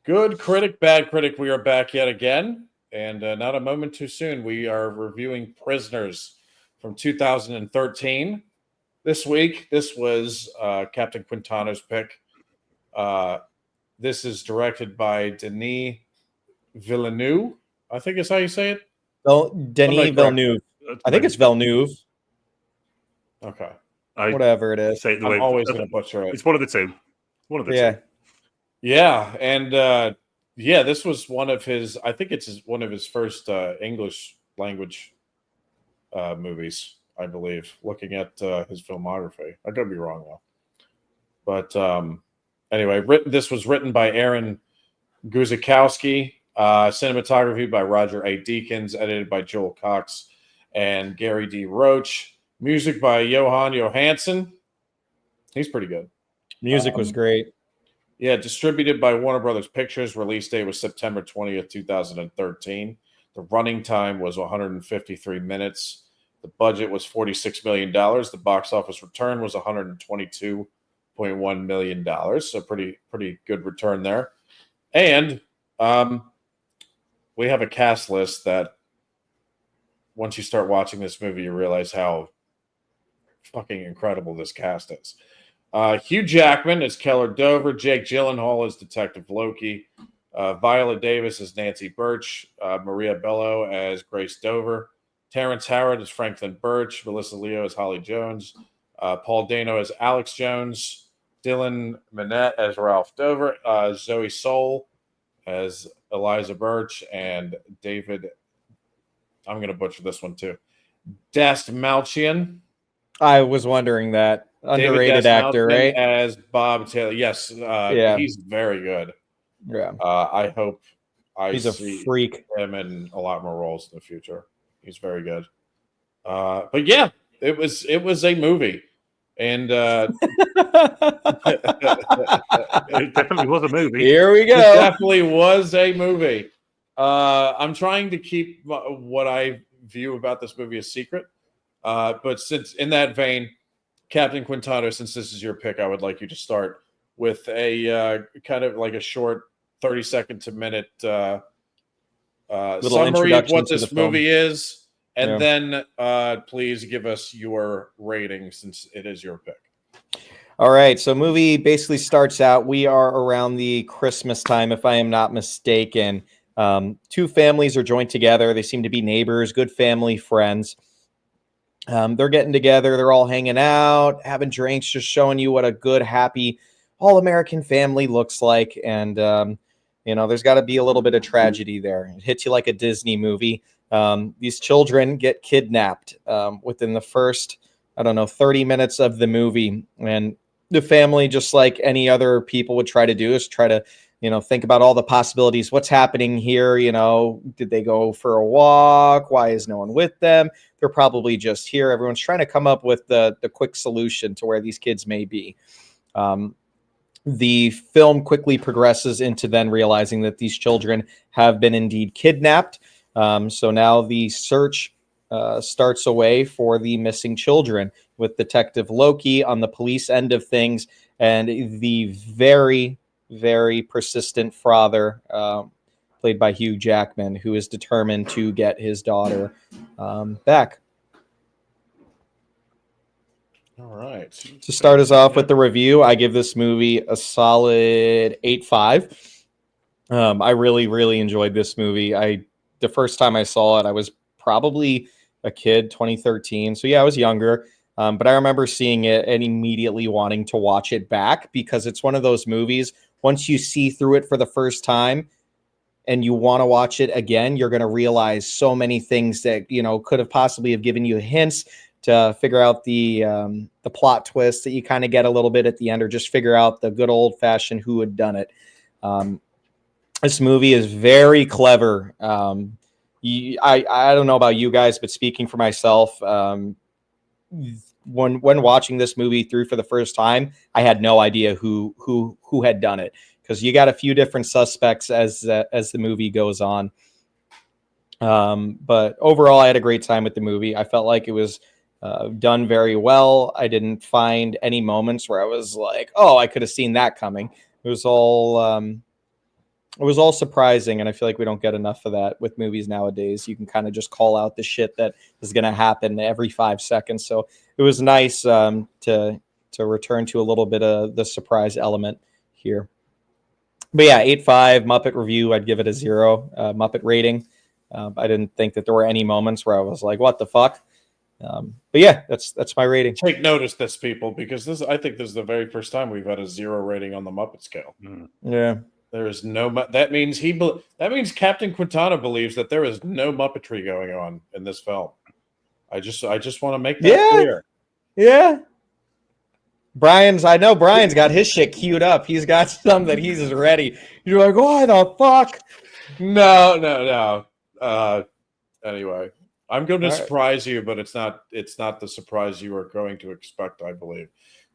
Good critic, bad critic. We are back yet again, and not a moment too soon. We are reviewing Prisoners from 2013. This week, this was Captain Quintano's pick. This is directed by Denis Villeneuve. I think is how you say it. Oh, Denis Villeneuve. I think it's Villeneuve. Okay. Whatever it is. I'm always going to butcher it. It's one of the two. One of the two. Yeah, and this was one of his. I think it's one of his first English language movies, I believe. Looking at his filmography, I could be wrong though. But anyway, this was written by Aaron Guzikowski, cinematography by Roger A. Deakins, edited by Joel Cox and Gary D. Roach, music by Johan Johansson. He's pretty good. Music was great. Yeah, distributed by Warner Brothers Pictures. Release date was September 20th, 2013. The running time was 153 minutes. The budget was $46 million. The box office return was $122.1 million. So pretty good return there. And we have a cast list that once you start watching this movie, you realize how fucking incredible this cast is. Hugh Jackman is Keller Dover. Jake Gyllenhaal is Detective Loki. Viola Davis is Nancy Birch. Maria Bello as Grace Dover. Terrence Howard is Franklin Birch. Melissa Leo as Holly Jones. Paul Dano as Alex Jones. Dylan Minette as Ralph Dover. Zoe Soul as Eliza Birch. And David, I'm going to butcher this one too, Dastmalchian. I was wondering that. Underrated actor, right? As Bob Taylor. Yes. He's very good. Yeah. I hope he's a freak. Him in a lot more roles in the future. He's very good. But yeah, it was a movie. And it definitely was a movie. Here we go. It definitely was a movie. I'm trying to keep what I view about this movie a secret. But since in that vein, Captain Quintano, since this is your pick, I would like you to start with a kind of like a short 30-second to minute summary of what this movie is. And then please give us your rating since it is your pick. All right. So movie basically starts out. We are around the Christmas time, if I am not mistaken. Two families are joined together. They seem to be neighbors, good family, friends. They're getting together. They're all hanging out, having drinks, just showing you what a good, happy, all-American family looks like. And, there's got to be a little bit of tragedy there. It hits you like a Disney movie. These children get kidnapped within the first, 30 minutes of the movie. And the family, just like any other people would try to do, is try to, think about all the possibilities. What's happening here? Did they go for a walk? Why is no one with them? They're probably just here. Everyone's trying to come up with the quick solution to where these kids may be. The film quickly progresses into then realizing that these children have been indeed kidnapped. So now the search starts away for the missing children with Detective Loki on the police end of things and the very, very persistent father, played by Hugh Jackman, who is determined to get his daughter back. All right. To start us off with the review, I give this movie a solid 8.5. I really, really enjoyed this movie. The first time I saw it, I was probably a kid, 2013. So yeah, I was younger. But I remember seeing it and immediately wanting to watch it back because it's one of those movies, once you see through it for the first time and you want to watch it again, you're going to realize so many things that, could have possibly have given you hints to figure out the plot twist that you kind of get a little bit at the end, or just figure out the good old fashioned who had done it. This movie is very clever. I don't know about you guys, but speaking for myself, when watching this movie through for the first time, I had no idea who had done it, because you got a few different suspects as the movie goes on. But overall, I had a great time with the movie. I felt like it was done very well. I didn't find any moments where I was like, oh, I could have seen that coming. It was all It was all surprising, and I feel like we don't get enough of that with movies nowadays. You can kind of just call out the shit that is going to happen every 5 seconds. So it was nice to return to a little bit of the surprise element here. But yeah, 8.5 Muppet review. I'd give it a 0 Muppet rating. I didn't think that there were any moments where I was like, "What the fuck?" But yeah, that's my rating. Take notice, this people, because I think this is the very first time we've had a 0 rating on the Muppet scale. Yeah. There is no. That means Captain Quintana believes that there is no Muppetry going on in this film. I just want to make that clear. Yeah. I know Brian's got his shit queued up. He's got some that he's ready. You're like, why the fuck? No. Anyway, I'm going to All surprise you, but it's not the surprise you are going to expect, I believe.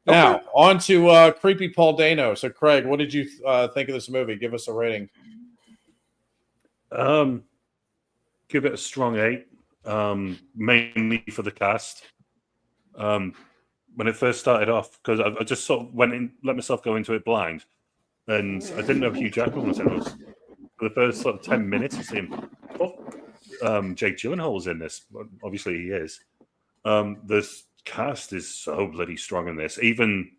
Now, on to Creepy Paul Dano. So, Craig, what did you think of this movie? Give us a rating. Give it a strong 8, mainly for the cast. When it first started off, because I just sort of let myself go into it blind, and I didn't know Hugh Jackman was in it. For the first sort of 10 minutes, I see him. Jake Gyllenhaal was in this. Obviously, he is. This cast is so bloody strong in this. Even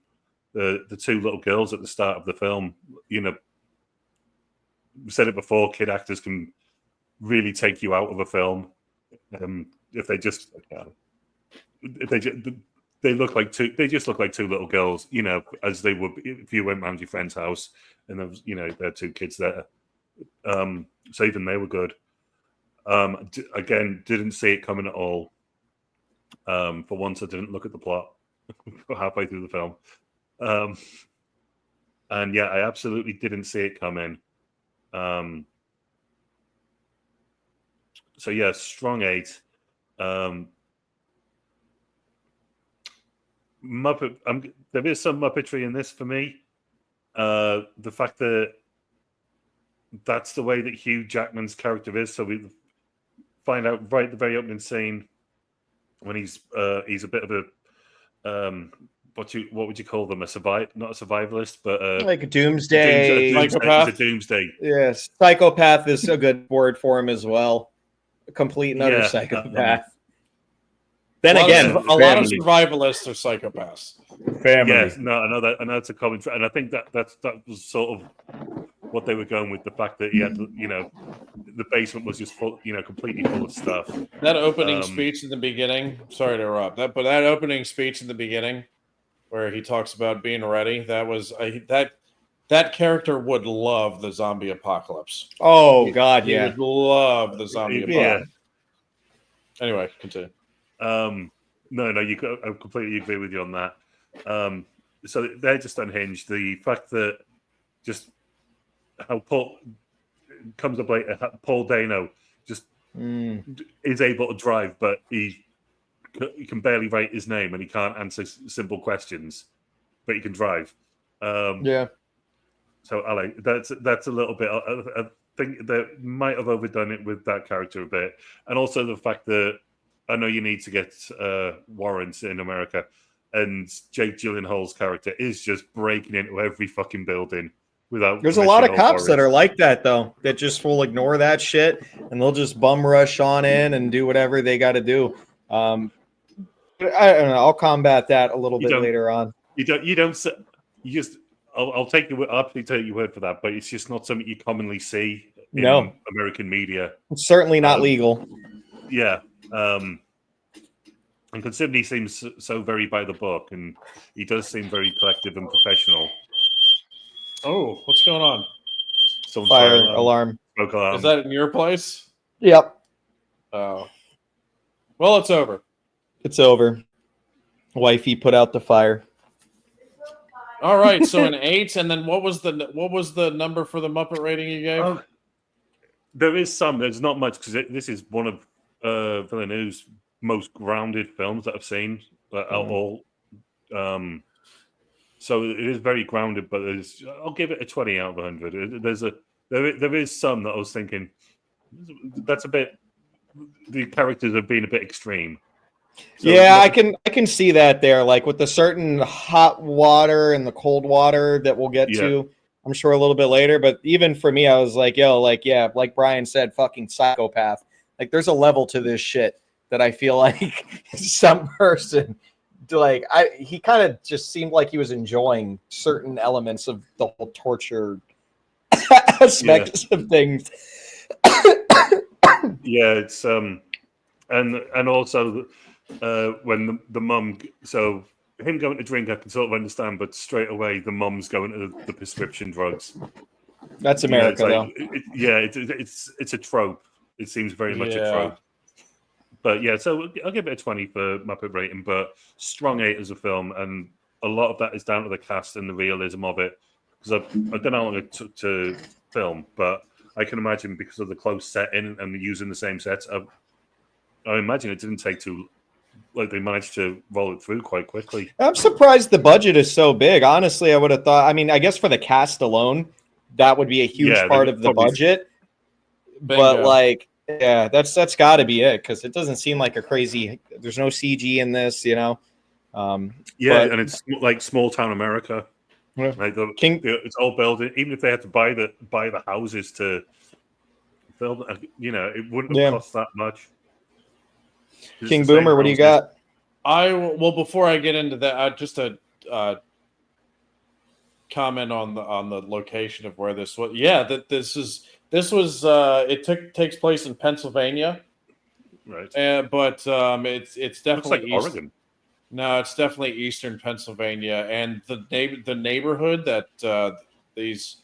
the two little girls at the start of the film, we said it before, kid actors can really take you out of a film if they just they just look like two little girls, as they would if you went round your friend's house and there was, there are two kids there. So even they were good. Again, didn't see it coming at all. For once, I didn't look at the plot halfway through the film. And yeah, I absolutely didn't see it coming. So yeah, strong 8. Muppet. There is some Muppetry in this for me. The fact that that's the way that Hugh Jackman's character is. So we find out right at the very opening scene when he's a bit of a what would you call them? Not a survivalist, but like a doomsday psychopath. He's a doomsday. Yes, psychopath is a good word for him as well. A complete and utter psychopath. Then again, a lot of survivalists are psychopaths. Family. Yes, no, I know that. I know it's a common, and I think that was sort of what they were going with, the fact that he had, the basement was just full, completely full of stuff. That opening speech in the beginning. Sorry to interrupt. That opening speech in the beginning, where he talks about being ready. That was that character would love the zombie apocalypse. Oh God, he would love the zombie apocalypse. Anyway, continue. No, I completely agree with you on that. So they're just unhinged. The fact that just how Paul comes up later, Paul Dano just is able to drive, but he can barely write his name and he can't answer simple questions, but he can drive. Yeah. So I like that's a little bit. I think they might have overdone it with that character a bit, and also the fact that I know you need to get warrants in America, and Jake Gyllenhaal's character is just breaking into every fucking building without. There's a lot of cops that are like that, though, that just will ignore that shit and they'll just bum rush on in and do whatever they got to do. I don't know. I'll combat that a little bit later on. I'll take your word for that, but it's just not something you commonly see in American media. It's certainly not legal. Yeah. And considering he seems so very by the book, and he does seem very collective and professional. Oh, what's going on? Fire alarm. Smoke alarm. Is that in your place? Yep. Oh. Well, it's over. It's over. Wifey put out the fire. All right, so an 8, and then what was the number for the Muppet rating you gave? There is some. There's not much because this is one of Villeneuve's most grounded films that I've seen at all. So it is very grounded, but I'll give it a 20 out of 100. There is some that I was thinking that's a bit. The characters have been a bit extreme. So yeah, I can see that there, like with the certain hot water and the cold water that we'll get to. I'm sure a little bit later. But even for me, I was like, yo, like, yeah, like Brian said, fucking psychopath. Like, there's a level to this shit that I feel like some person, like, he kind of just seemed like he was enjoying certain elements of the whole torture aspects of things. Yeah, it's and also when the mum, so him going to drink, I can sort of understand, but straight away the mum's going to the prescription drugs. That's America, though. It's a trope. It seems very much a trope. But yeah, so I'll give it a 20 for Muppet rating, but strong 8 as a film, and a lot of that is down to the cast and the realism of it. Because I don't know how long it took to film, but I can imagine because of the close setting and using the same sets, I imagine it didn't take too. Like they managed to roll it through quite quickly. I'm surprised the budget is so big. Honestly, I would have thought. I mean, I guess for the cast alone, that would be a huge part of the budget. But like, yeah, that's got to be it because it doesn't seem like a crazy. There's no CG in this, you know. And it's like small town America. Yeah. Like it's all building. Even if they had to buy the houses to film, it wouldn't have cost that much. King Boomer, what do you got? Before I get into that, just a comment on the location of where this was. Yeah, that this was it takes place in Pennsylvania, right? But it's definitely like Oregon. No, it's definitely eastern Pennsylvania, and the neighborhood that these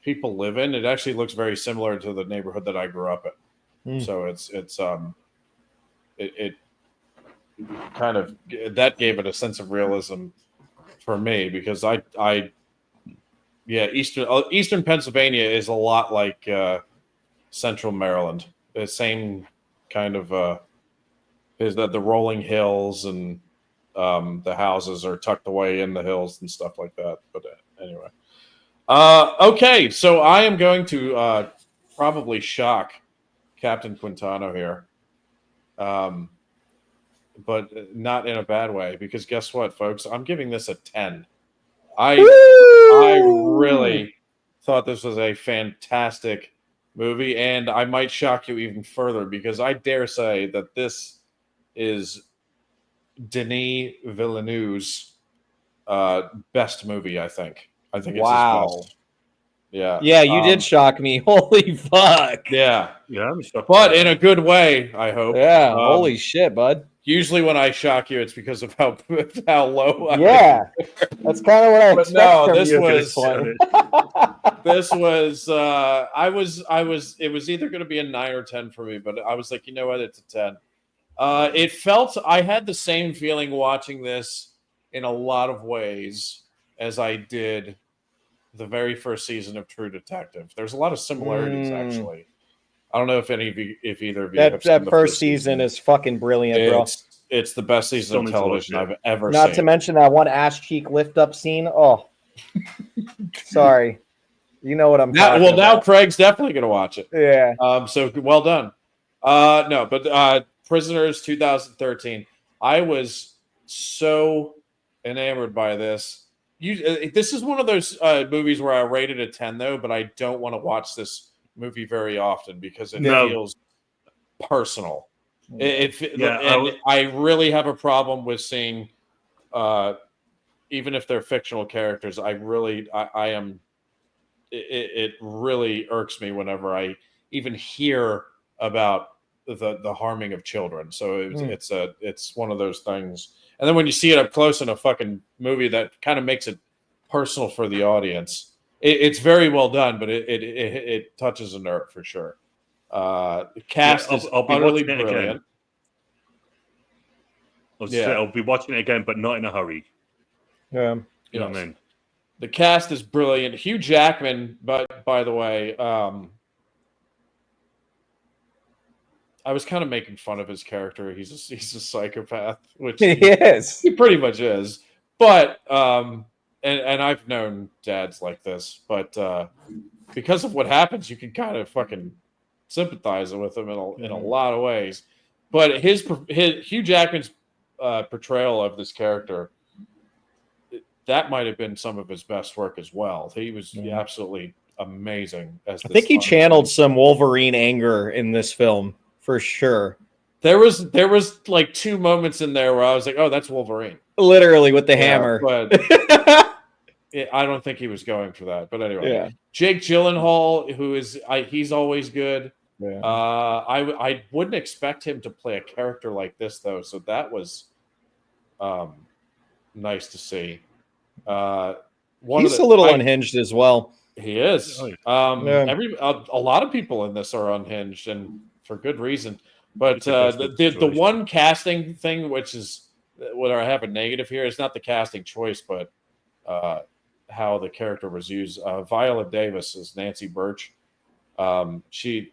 people live in, it actually looks very similar to the neighborhood that I grew up in. So it kind of that gave it a sense of realism for me because eastern Pennsylvania is a lot like central Maryland. The same kind of is that the rolling hills and the houses are tucked away in the hills and stuff like that. But anyway, okay, so I am going to probably shock Captain Quintano here. But not in a bad way, because guess what, folks? I'm giving this a 10. I really thought this was a fantastic movie, and I might shock you even further because I dare say that this is Denis Villeneuve's best movie. I think it's his best. Yeah, you did shock me. Holy fuck. Yeah, I'm shocked. But in a good way, I hope. Yeah, holy shit, bud. Usually when I shock you, it's because of how low I am. That's kind of what I expect from this you. This was it was either going to be a 9 or 10 for me, but I was like, you know what, it's a 10. It felt, I had the same feeling watching this in a lot of ways as I did the very first season of True Detective. There's a lot of similarities, actually. I don't know if either of you have seen that first season is fucking brilliant, bro. It's the best season of television I've ever seen. Not to mention that one ass cheek lift up scene. Oh, sorry. You know what I'm talking about. Now Craig's definitely going to watch it. Yeah. So well done. Prisoners 2013. I was so enamored by this. This is one of those movies where I rated a 10 though, but I don't want to watch this movie very often because it feels personal. I really have a problem with seeing, even if they're fictional characters. It really irks me whenever I even hear about the harming of children. So it's one of those things. And then when you see it up close in a fucking movie, that kind of makes it personal for the audience. It's very well done, but it touches a nerve for sure. The cast is utterly brilliant. I'll be watching it again, but not in a hurry. Yeah, you know what I mean. The cast is brilliant. Hugh Jackman, by the way, I was kind of making fun of his character. He's a psychopath, which he is. He pretty much is. But and I've known dads like this, but because of what happens, you can kind of fucking sympathize with him in a lot of ways. But his Hugh Jackman's portrayal of this character, that might have been some of his best work as well. He was Yeah. absolutely amazing as I this think he Thomas channeled Wayne. some Wolverine anger in this film for sure. There was like 2 moments in there where I was like, "Oh, that's Wolverine." Literally with the Yeah, hammer. but I don't think he was going for that. But anyway, Yeah. Jake Gyllenhaal, who is he's always good. Yeah. I wouldn't expect him to play a character like this though, so that was nice to see. He's a little unhinged as well. He is. Oh, yeah. A lot of people in this are unhinged, and for good reason. But It's a desperate the situation. one casting thing, which is what I have a negative here, is not the casting choice, but how the character was used. Viola Davis is Nancy Birch. She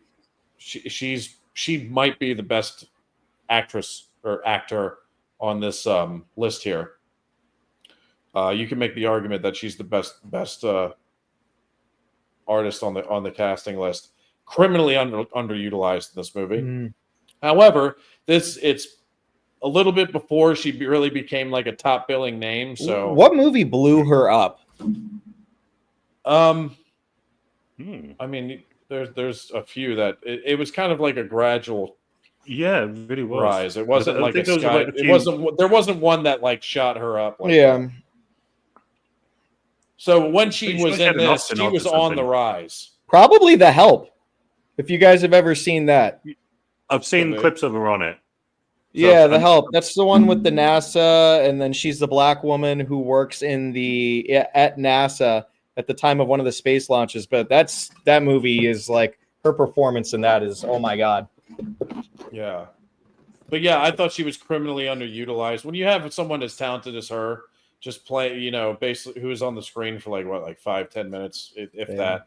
might be the best actress or actor on this list here. You can make the argument that she's the best artist on the casting list. Criminally underutilized in this movie. Mm. However, it's a little bit before she really became like a top billing name. So what movie blew her up? I mean, there's a few that it was kind of like a gradual really was. rise. It wasn't I like think a there was sky. like a It few- wasn't. There wasn't one that like shot her up. Like Yeah. that. So when she She was must in have an this, Austin she or was on something. the rise. Probably The Help. If you guys have ever seen that. I've seen Okay. clips of her on it. So Yeah, The I'm- Help. That's the one with the NASA, and then she's the black woman who works at NASA at the time of one of the space launches. But that movie is like her performance in that is, oh my god. Yeah. But yeah, I thought she was criminally underutilized. When you have someone as talented as her, just play, basically who is on the screen for like 5-10 minutes, if Yeah.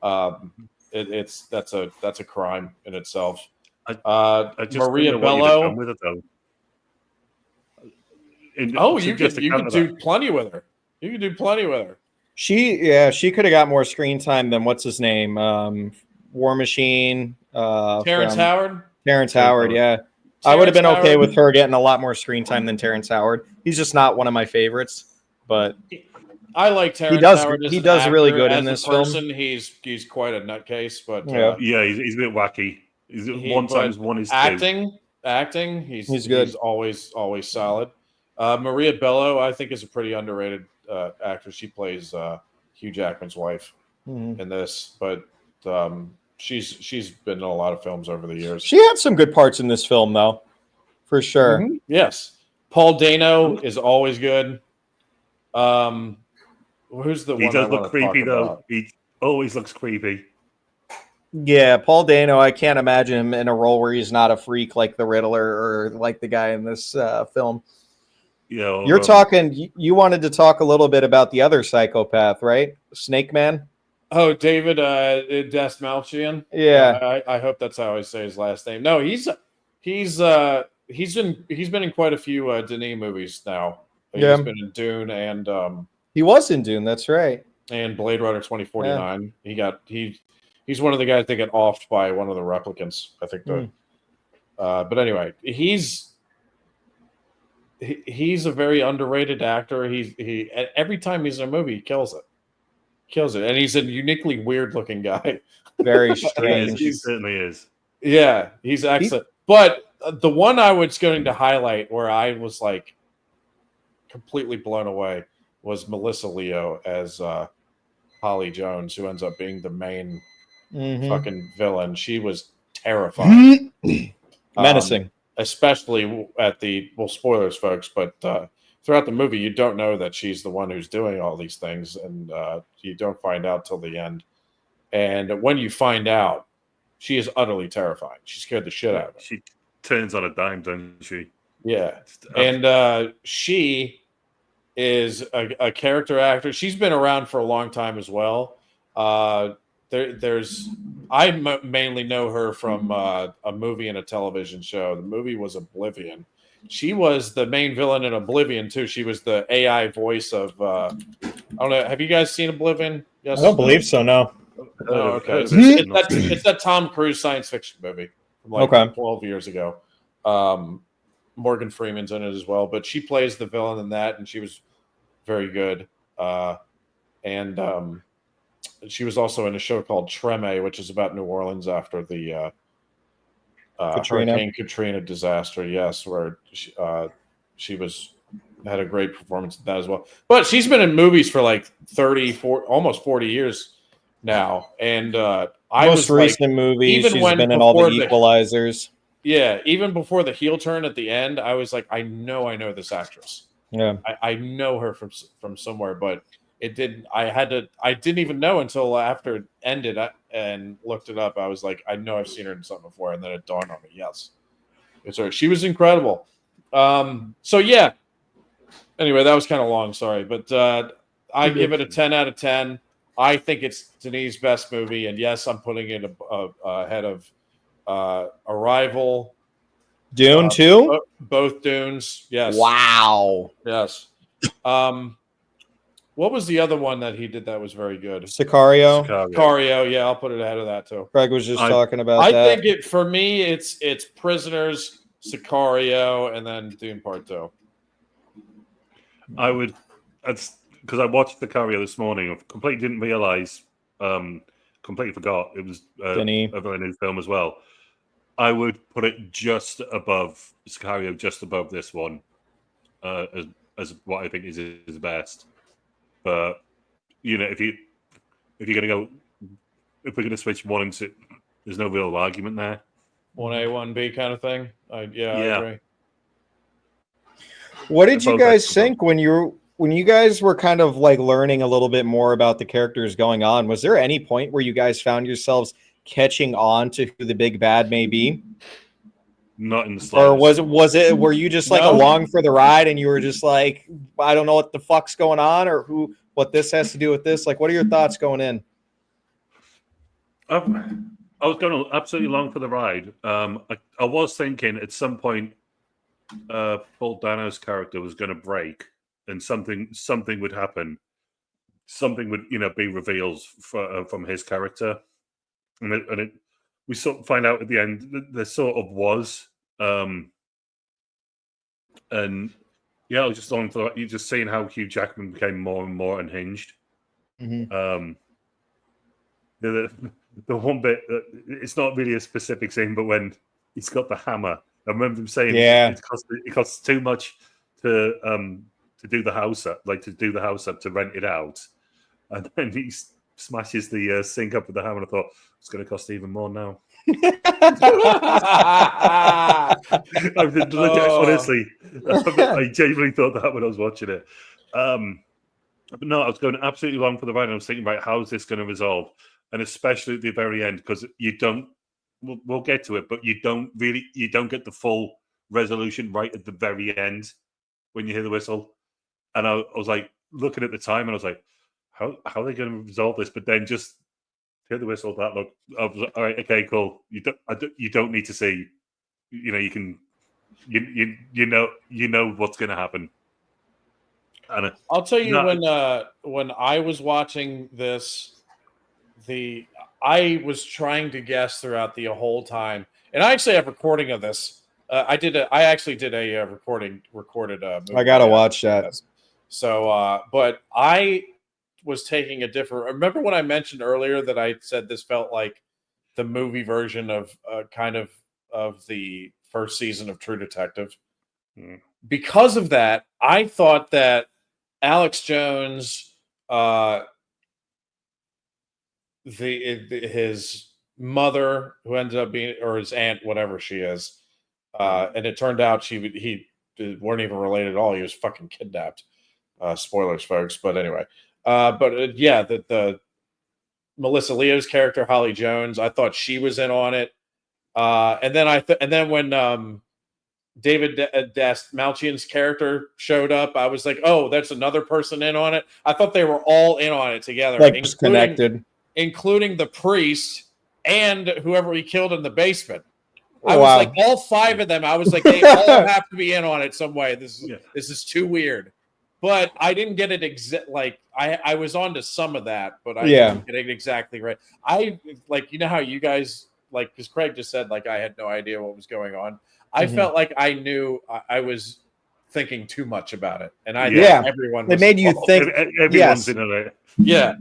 that, that's a crime in itself. I just Maria don't know what you'd have done Bello. with it though. You could do plenty with her. You could do plenty with her. She could have got more screen time than what's his name, War Machine. Terrence Howard. Terrence Howard, yeah. I would have been okay with her getting a lot more screen time than Terrence Howard. He's just not one of my favorites, but I like Terrence Howard. He does really good in this film. He's quite a nutcase, but Yeah. He's a bit wacky. He's one times one is acting. He's good. He's always solid. Maria Bello, I think, is a pretty underrated actress. She plays Hugh Jackman's wife in this, but she's been in a lot of films over the years. She had some good parts in this film, though, for sure. Mm-hmm. Yes, Paul Dano is always good. Who's the one? He does look creepy though. He always looks creepy. Yeah, Paul Dano. I can't imagine him in a role where he's not a freak like the Riddler or like the guy in this film. Yeah, you're talking. You wanted to talk a little bit about the other psychopath, right? Snake Man. Oh, David Dastmalchian. Yeah, I hope that's how I say his last name. No, he's been in quite a few Denis movies now. He's been in Dune and he was in Dune. That's right. And Blade Runner 2049. Yeah. He's one of the guys that get offed by one of the replicants. I think. But anyway, he's a very underrated actor. He every time he's in a movie, he kills it, and he's a uniquely weird looking guy. Very strange. He certainly is. Yeah, he's excellent. But the one I was going to highlight where I was like completely blown away was Melissa Leo as Holly Jones, who ends up being the main fucking villain. She was terrifying. Menacing. Especially at spoilers, folks, but throughout the movie, you don't know that she's the one who's doing all these things, and you don't find out till the end. And when you find out, she is utterly terrifying. She scared the shit out of me. She turns on a dime, doesn't she? Yeah. And she is a character actor. She's been around for a long time as well. I mainly know her from a movie and a television show. The movie was Oblivion. She was the main villain in Oblivion too. She was the AI voice of I don't know. Have you guys seen Oblivion? Yes. I don't believe so. No. Oh, okay. It's that Tom Cruise science fiction movie from 12 years ago. Morgan Freeman's in it as well, but she plays the villain in that, and she was very good. And she was also in a show called Treme, which is about New Orleans after the Hurricane Katrina disaster. Yes, where she had a great performance in that as well. But she's been in movies for like 34, almost 40 years now. And most recent movies, she's been in all the Equalizers. Even before the heel turn at the end, I was like, I know this actress. Yeah, I know her from somewhere, but it didn't. I didn't even know until after it ended and looked it up. I was like, I know I've seen her in something before, and then it dawned on me. Yes, it's her. She was incredible. So yeah. Anyway, that was kind of long. Sorry, but I give it a 10 out of 10. I think it's Denis' best movie, and yes, I'm putting it ahead of Arrival. Dune too. Both Dunes. Yes. Wow. Yes. What was the other one that he did that was very good? Sicario. Yeah, I'll put it ahead of that too. Craig was just talking about that. I think for me, it's Prisoners, Sicario, and then Dune Part 2. That's because I watched Sicario this morning. I completely didn't realize, completely forgot it was a Villeneuve film as well. I would put it just above Sicario, just above this one, as what I think is his best. But if we're gonna switch one and two, there's no real argument there. 1A, 1B kind of thing. I agree. What did you guys think when you guys were kind of like learning a little bit more about the characters going on? Was there any point where you guys found yourselves catching on to who the big bad may be? Not in the slightest. Or were you just like along for the ride and you were just like, I don't know what the fuck's going on or what this has to do with this? Like, what are your thoughts going in? I was going absolutely along for the ride. I was thinking at some point Paul Dano's character was going to break and something would happen. Something would be revealed from his character, and we sort of find out at the end that there sort of was. And yeah, I was just on for you just seeing how Hugh Jackman became more and more unhinged. Mm-hmm. The one bit, it's not really a specific scene, but when he's got the hammer, I remember him saying, it costs too much to do the house up, to rent it out, and then he smashes the sink up with the hammer. And I thought it's going to cost even more now. Honestly, I genuinely thought that when I was watching it. But no, I was going absolutely wrong for the ride. I was thinking, right, how is this going to resolve? And especially at the very end, because you don't. We'll get to it, but you don't get the full resolution right at the very end when you hear the whistle. And I was like looking at the time, and I was like, how are they going to resolve this? But then just hear the whistle. That look, I was like, all right, okay, cool. You don't need to see. You can. You know what's going to happen. And I'll tell you when I was watching this, I was trying to guess throughout the whole time, and I actually have a recording of this. I actually did a recorded movie. I gotta watch that. So, but I was taking a different. Remember when I mentioned earlier that I said this felt like the movie version of kind of the first season of True Detective? Because of that, I thought that Alex Jones, his mother, who ended up being, or his aunt, whatever she is, and it turned out he weren't even related at all. He was fucking kidnapped. Spoilers, folks. But anyway, the Melissa Leo's character, Holly Jones, I thought she was in on it. And then when David Malchian's character showed up, I was like, oh, that's another person in on it. I thought they were all in on it together, like connected, including the priest and whoever he killed in the basement. I was like, all five of them. I was like, they all have to be in on it some way. This is too weird. But I didn't get it I was on to some of that, but I didn't get it exactly right. I how you guys because Craig just said I had no idea what was going on. I felt like I knew I was thinking too much about it, and I Yeah. think everyone It was made you involved. think. Everyone's Yes. in it. Yeah.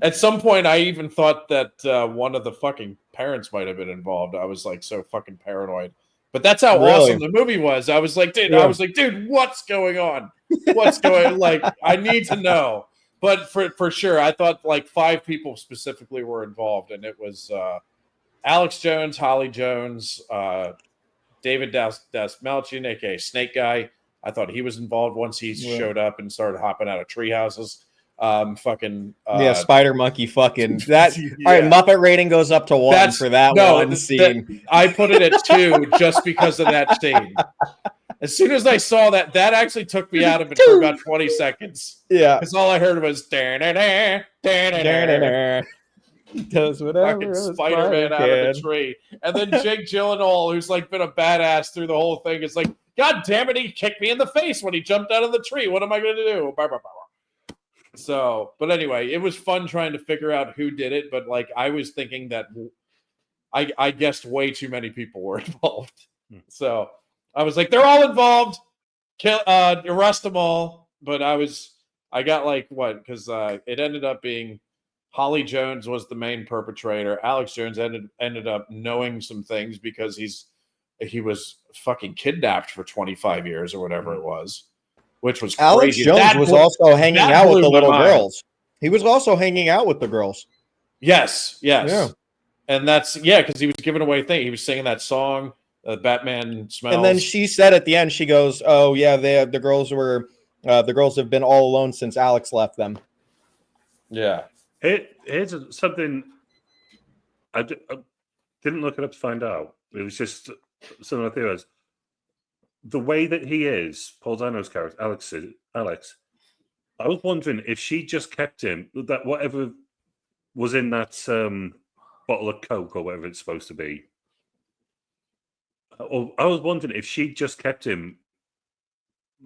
At some point, I even thought that one of the fucking parents might have been involved. I was like so fucking paranoid. But that's how Really? awesome the movie was. I was like, Yeah. dude, what's going on? What's going like I need to know. But for sure, I thought like 5 people specifically were involved, and it was Alex Jones, Holly Jones, David Dastmalchian, aka Snake Guy. I thought he was involved once he showed up and started hopping out of tree houses. Spider Monkey fucking that. Yeah. All right, Muppet rating goes up to 1 for that one scene. I put it at 2 just because of that scene. As soon as I saw that actually took me out of it for about 20 seconds. Yeah, because all I heard was does whatever fucking Spider-Man out of the tree, and then Jake Gyllenhaal, who's like been a badass through the whole thing, is like, God damn it, he kicked me in the face when he jumped out of the tree. What am I going to do? So, but anyway, it was fun trying to figure out who did it. But like, I was thinking that I guessed way too many people were involved. So I was like, they're all involved. Arrest them all. But I got like what? Because it ended up being Holly Jones was the main perpetrator. Alex Jones ended up knowing some things because he was fucking kidnapped for 25 years or whatever it was, which was Alex crazy. Jones was also hanging out with the little girls. He was also hanging out with the girls. Yes. Yeah. And that's because he was giving away things. He was singing that song, Batman Smells. And then she said at the end, she goes, "Oh yeah, the girls have been all alone since Alex left them." Yeah. Here's something I didn't look it up to find out. It was just something I theorized. The way that he is, Paul Dano's character, Alex, I was wondering if she just kept him, that whatever was in that bottle of Coke or whatever it's supposed to be. Or I was wondering if she just kept him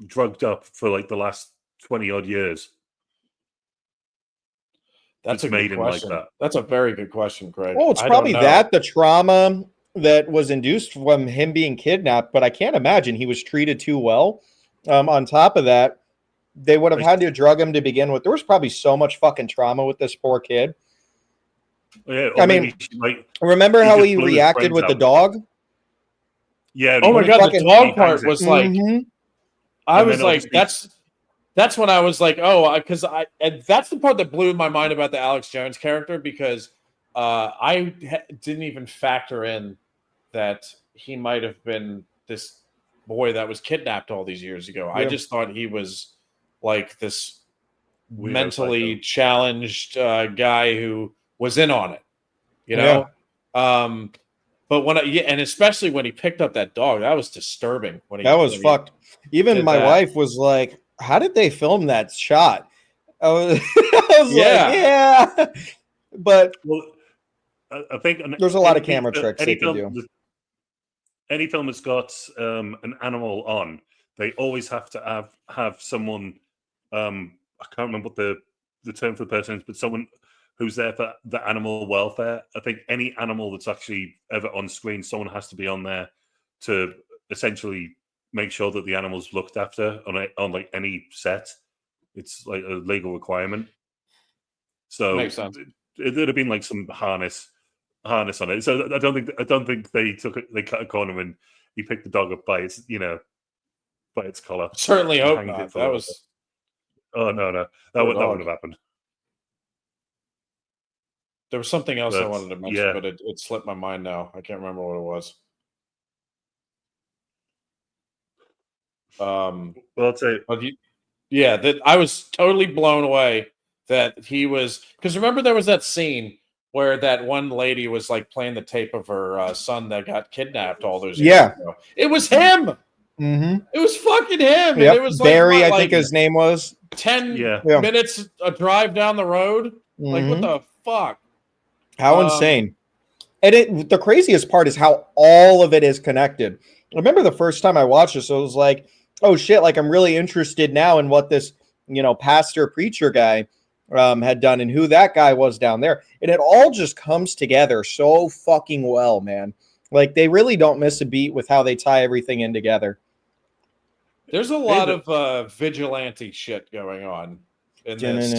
drugged up for like the last 20 odd years. That's a good question. Like that. That's a very good question, Craig. Oh, it's probably the trauma that was induced from him being kidnapped, but I can't imagine he was treated too well. On top of that, they would have had to drug him to begin with. There was probably so much fucking trauma with this poor kid. Yeah, I mean, remember how he reacted with the dog? Yeah. Oh my God, the dog part was like, I was like, that's when I was like, because and that's the part that blew my mind about the Alex Jones character, because I didn't even factor in that he might have been this boy that was kidnapped all these years ago. Yeah. I just thought he was like this mentally challenged guy who was in on it, you know? Yeah. But and especially when he picked up that dog, that was disturbing. That was fucked. Even my wife was like, how did they film that shot? I was like, yeah. But I think there's a lot of camera tricks they could do. Any film that's got an animal on, they always have to have someone, I can't remember what the term for the person is, but someone who's there for the animal welfare. I think any animal that's actually ever on screen, someone has to be on there to essentially make sure that the animal's looked after on like any set. It's like a legal requirement. So makes sense. There'd have been like some harness on it. So I don't think they cut a corner and he picked the dog up by its by its collar. Certainly hope not. That was. Oh no, that would have happened. There was something else I wanted to mention, but it slipped my mind now. I can't remember what it was. Well, I'll tell you. That I was totally blown away that he was, because remember there was that scene where that one lady was like playing the tape of her son that got kidnapped all those years ago. It was him. Mm-hmm. It was fucking him. Yep. And it was Barry, I think his name was. 10 minutes a drive down the road. Mm-hmm. Like, what the fuck? How insane. And the craziest part is how all of it is connected. I remember the first time I watched this, I was like, oh shit, like I'm really interested now in what this, pastor preacher guy had done and who that guy was down there. And it all just comes together so fucking well, man. Like they really don't miss a beat with how they tie everything in together. There's a lot of vigilante shit going on in this.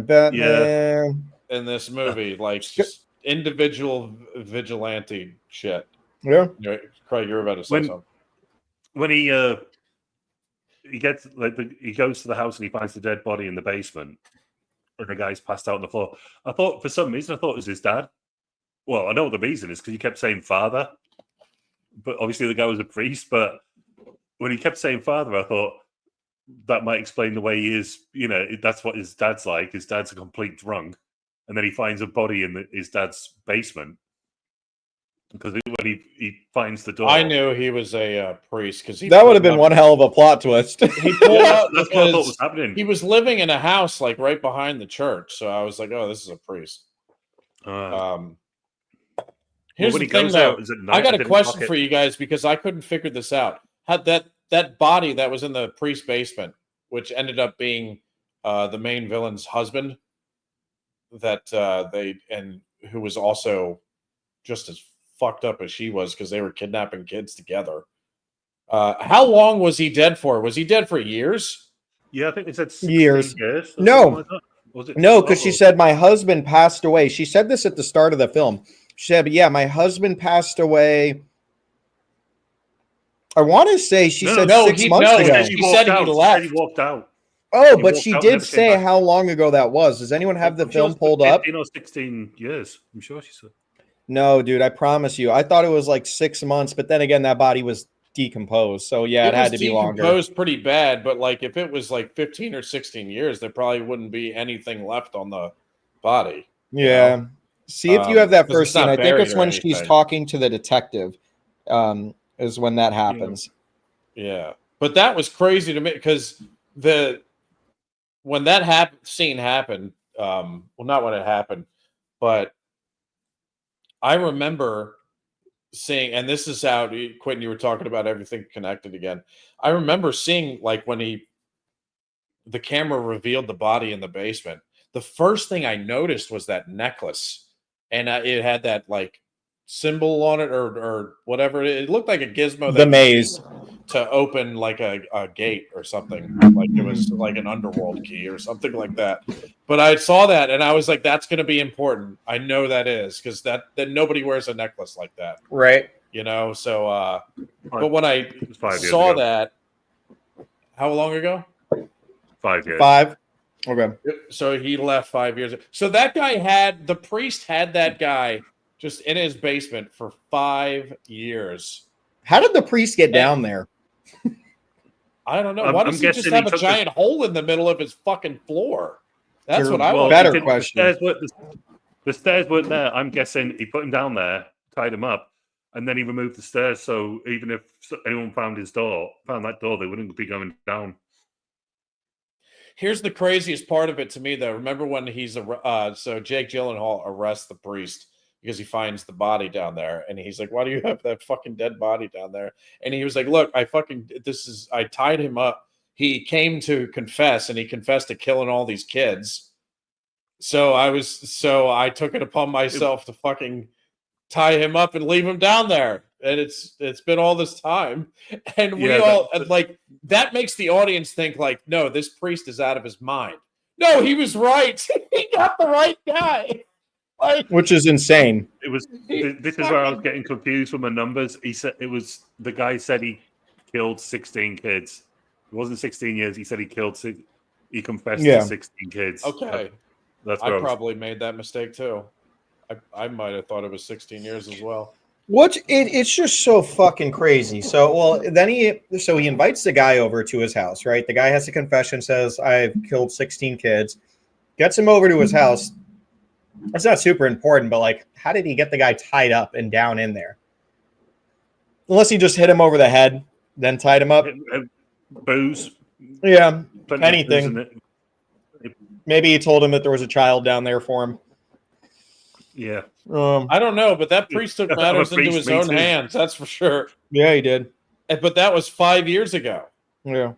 Batman. In this movie, like just individual vigilante shit. Yeah. Craig, you're about to say something. When he gets he goes to the house and he finds the dead body in the basement, and the guy's passed out on the floor. I thought for some reason it was his dad. Well, I know what the reason is because he kept saying father, but obviously the guy was a priest. But when he kept saying father, I thought that might explain the way he is. You know, that's what his dad's like. His dad's a complete drunk, and then he finds a body in his dad's basement. Because when he finds the door, I knew he was a priest because that would have been one hell of a plot twist. He pulled up that's what I thought was happening. He was living in a house like right behind the church, so I was like, "Oh, this is a priest." Here's the thing, though. I got a question for you guys because I couldn't figure this out. Had that body that was in the priest basement, which ended up being the main villain's husband, who was also just as fucked up as she was because they were kidnapping kids together. How long was he dead for? Was he dead for years? Yeah, I think it said years. No, no, because she said my husband passed away. She said this at the start of the film. She said, "Yeah, my husband passed away." I want to say she said 6 months ago. She said he left. He walked out. Oh, but she did say how long ago that was. Does anyone have the film pulled up? 15 or 16 years. I'm sure she said. No, dude, I promise you. I thought it was like 6 months, but then again, that body was decomposed. So yeah, it had to be longer. Decomposed pretty bad, but like if it was like 15 or 16 years, there probably wouldn't be anything left on the body. Yeah. You know? See if you have that first scene. I think it's when she's talking to the detective. Is when that happens. Yeah. But that was crazy to me because when that scene happened, well, not when it happened, but I remember seeing, and this is how, Quentin, you were talking about everything connected again. I remember seeing like when the camera revealed the body in the basement, the first thing I noticed was that necklace. And it had that like symbol on it or whatever. It looked like a gizmo. The maze. To open like a gate or something. Like it was like an underworld key or something like that. But I saw that and I was like, that's going to be important. I know that is because that nobody wears a necklace like that. Right. You know, so but when I saw that, how long ago? 5 years. 5. Okay. So he left 5 years ago. So that guy the priest had that guy just in his basement for 5 years. How did the priest get down there? I don't know. Why does he just have a giant hole in the middle of his fucking floor? That's what I want. Better question. The stairs weren't there. I'm guessing he put him down there, tied him up, and then he removed the stairs. So even if anyone found that door, they wouldn't be going down. Here's the craziest part of it to me, though. Remember when so Jake Gyllenhaal arrests the priest because he finds the body down there, and he's like, "Why do you have that fucking dead body down there?" And he was like, "Look, I tied him up. He came to confess, and he confessed to killing all these kids. So I took it upon myself to fucking tie him up and leave him down there. And it's been all this time, and that makes the audience think like, no, this priest is out of his mind. No, he was right. He got the right guy." Which is insane. This is where I was getting confused with my numbers. He said the guy said he killed 16 kids. It wasn't 16 years. He said he confessed to 16 kids. Okay. That's I probably made that mistake too. I might have thought it was 16 years as well. It's just so fucking crazy. So then he invites the guy over to his house, right? The guy has a confession, says I've killed 16 kids, gets him over to his house. That's not super important, but like, how did he get the guy tied up and down in there? Unless he just hit him over the head, then tied him up. Booze. Yeah, anything. Maybe he told him that there was a child down there for him. Yeah. I don't know, but that priest took matters into his own hands. That's for sure. Yeah, he did. But that was 5 years ago. Yeah.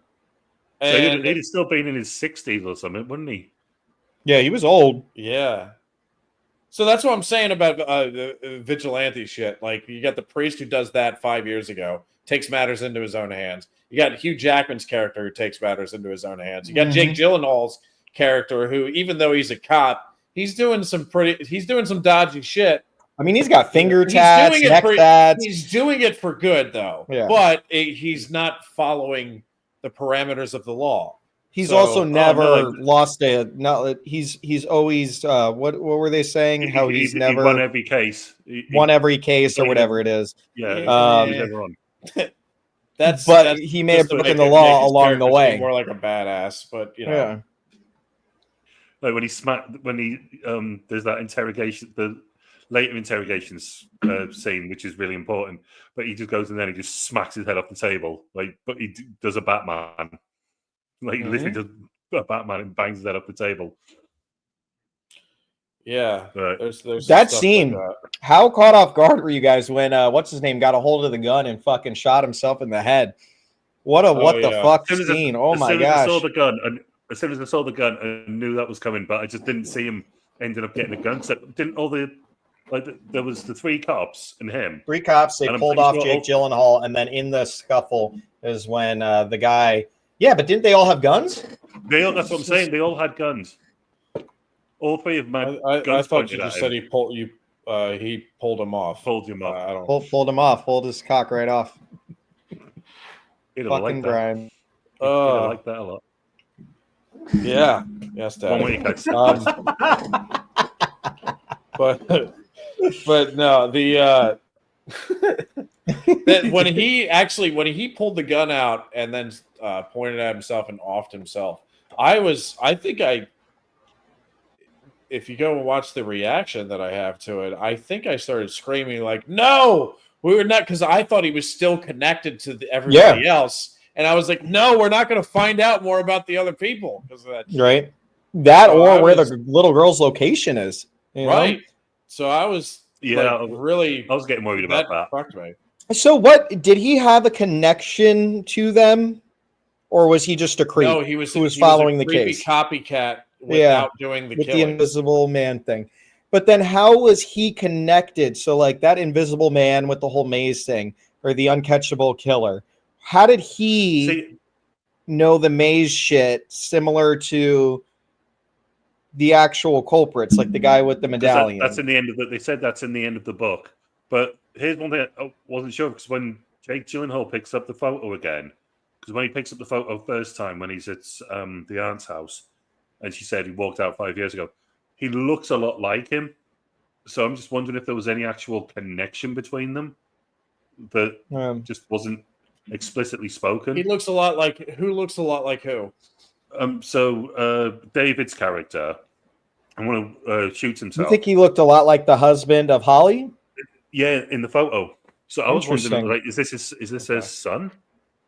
So he'd still been in his 60s or something, wouldn't he? Yeah, he was old. Yeah. So that's what I'm saying about the vigilante shit. Like, you got the priest who does that 5 years ago, takes matters into his own hands. You got Hugh Jackman's character who takes matters into his own hands. You got Jake Gyllenhaal's character who, even though he's a cop, he's doing some dodgy shit. I mean, he's got finger tats, neck tats. He's doing it for good, though. Yeah. But he's not following the parameters of the law. He's also never lost a. No, he's always. What were they saying? How he's never won every case. Won every case or whatever it is. Yeah. He's never on. But he may have broken the law along the way. More like a badass, but you know. Yeah. Like when he there's that interrogation, the later interrogations scene, which is really important. But he just goes and then he just smacks his head off the table, but he does a Batman. Like, literally does a Batman and bangs his head off the table. Yeah. Right. There's that scene. Like that. How caught off guard were you guys when what's his name got a hold of the gun and fucking shot himself in the head? What the fuck scene? Oh my gosh! As soon as I saw the gun, I knew that was coming, but I just didn't see him ending up getting a gun. So there was the three cops and him. Three cops. They pulled off Jake Gyllenhaal, and then in the scuffle is when the guy. Yeah, but didn't they all have guns? That's what I'm saying. They all had guns. All three of them had guns. I thought you just said he pulled him off. Pulled him off. Pulled him off. Pulled his cock right off. Fucking like Brian. I like that a lot. Yeah. Yes, Dad. But no, the when he pulled the gun out and then pointed at himself and offed himself, if you go and watch the reaction that I have to it, I think I started screaming like, "No, we were not," because I thought he was still connected to everybody else, and I was like, "No, we're not going to find out more about the other people because of that." Right. That or where the little girl's location is. Right. So I was. Yeah, really. I was getting worried about that. Fucked me. So, what did he have a connection to them, or was he just a creep? No, he was following the creepy case. Copycat without doing the killing. The Invisible Man thing. But then, how was he connected? So, like that Invisible Man with the whole maze thing, or the uncatchable killer. How did he know the maze shit? Similar to the actual culprits, like the guy with the medallion. That's in the end of the. They said that's in the end of the book. But here's one thing I wasn't sure, because when Jake Gyllenhaal picks up the photo again, because when he picks up the photo first time when he's at the aunt's house, and she said he walked out 5 years ago, he looks a lot like him. So I'm just wondering if there was any actual connection between them that just wasn't explicitly spoken. He looks a lot like who? Looks a lot like who? So David's character, I want to shoot himself. You think he looked a lot like the husband of Holly? Yeah, in the photo. So I was wondering, like, is this his son?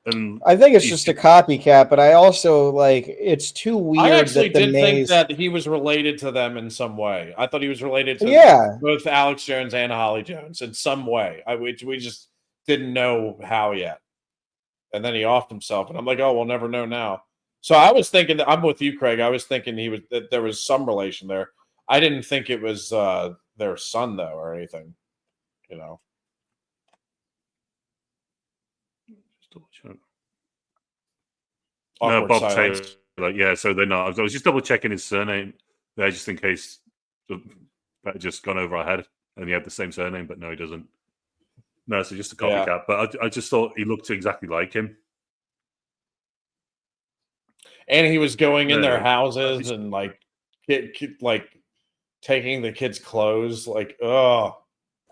And I think it's just a copycat, but I also it's too weird. I actually did think that he was related to them in some way. I thought he was related to both Alex Jones and Holly Jones in some way. We just didn't know how yet. And then he offed himself, and I'm like, oh, we'll never know now. So I was thinking that I'm with you, Craig. I was thinking that there was some relation there. I didn't think it was their son though, or anything. You know. No, Bob Taylor. Yeah, so they're not. I was just double checking his surname there, just in case that had just gone over our head and he had the same surname, but no, he doesn't. No, so just a copycat. Yeah. But I just thought he looked exactly like him. And he was going in their houses and taking the kids' clothes. Like, oh,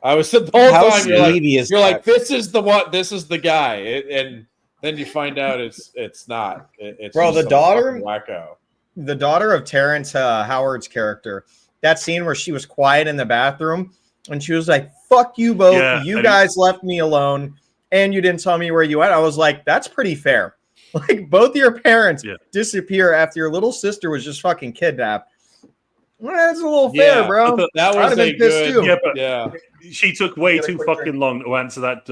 I was the whole time. You're like, this is the one. This is the guy. And then you find out it's not. It's bro. The daughter, wacko. The daughter of Terrence Howard's character. That scene where she was quiet in the bathroom and she was like, "Fuck you both. Yeah, you guys left me alone, and you didn't tell me where you went." I was like, "That's pretty fair." Like, both of your parents disappear after your little sister was just fucking kidnapped. Well, that's a little fair, bro. That was a good. Yeah, she took way too fucking long to answer that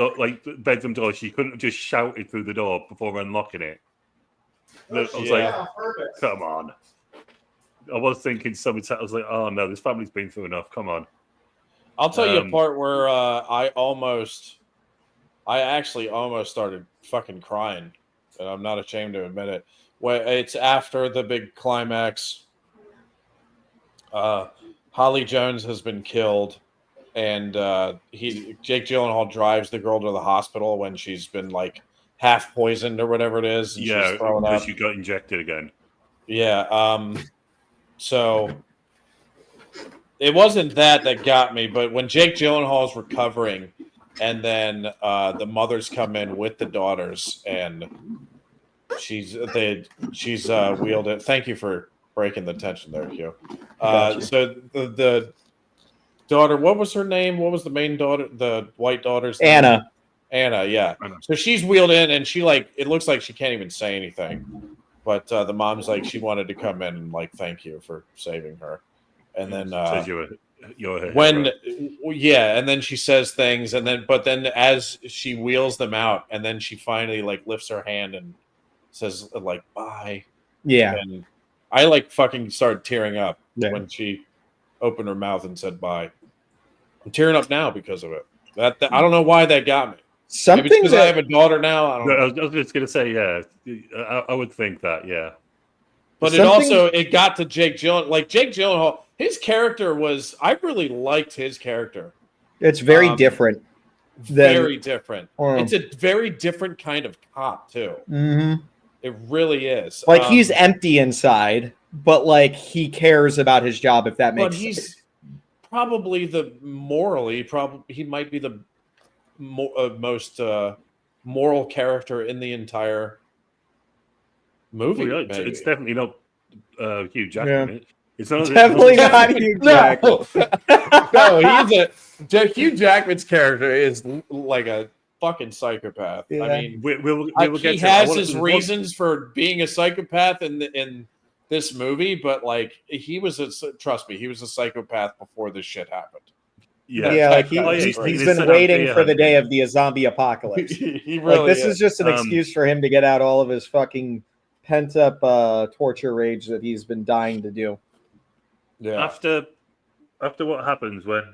bedroom door. She couldn't have just shouted through the door before unlocking it. I was like, come on. I was thinking something. I was like, oh no, this family's been through enough. Come on. I'll tell you a part where I actually almost started fucking crying, and I'm not ashamed to admit it. When it's after the big climax, Holly Jones has been killed, and Jake Gyllenhaal drives the girl to the hospital when she's been like half poisoned or whatever it is, and she's throwing up. She got injected again. Yeah. So it wasn't that got me, but when Jake Gyllenhaal's recovering, and then the mothers come in with the daughters, and she's wielded. Thank you for breaking the tension there, Hugh. So the daughter, what was her name? What was the main daughter? The white daughter's name? Anna, yeah. So she's wheeled in, and she it looks like she can't even say anything. But the mom's like, she wanted to come in and like thank you for saving her. And then says you're and then she says things, and then as she wheels them out, and then she finally like lifts her hand and says like bye. Yeah. And I like fucking started tearing up when she opened her mouth and said bye. I'm tearing up now because of it. That I don't know why that got me. Maybe it's because I have a daughter now. I was just gonna say, yeah, I would think that, yeah. But it got to Jake Gyllenhaal. Like Jake Gyllenhaal, his character I really liked his character. It's very different. Very different. It's a very different kind of cop too. Mm-hmm. It really is. Like he's empty inside, but like he cares about his job. If that makes sense. But he's probably he might be the most moral character in the entire movie. Well, yeah, it's definitely not Hugh Jackman. Yeah. It's not, definitely not Hugh Jackman. No, Hugh Jackman's character is like a fucking psychopath. Yeah. I mean, he has his reasons for being a psychopath in this movie, but like trust me, he was a psychopath before this shit happened. Yeah, like he's been waiting for the day of the zombie apocalypse. He really this is just an excuse for him to get out all of his fucking pent up torture rage that he's been dying to do. Yeah. After what happens when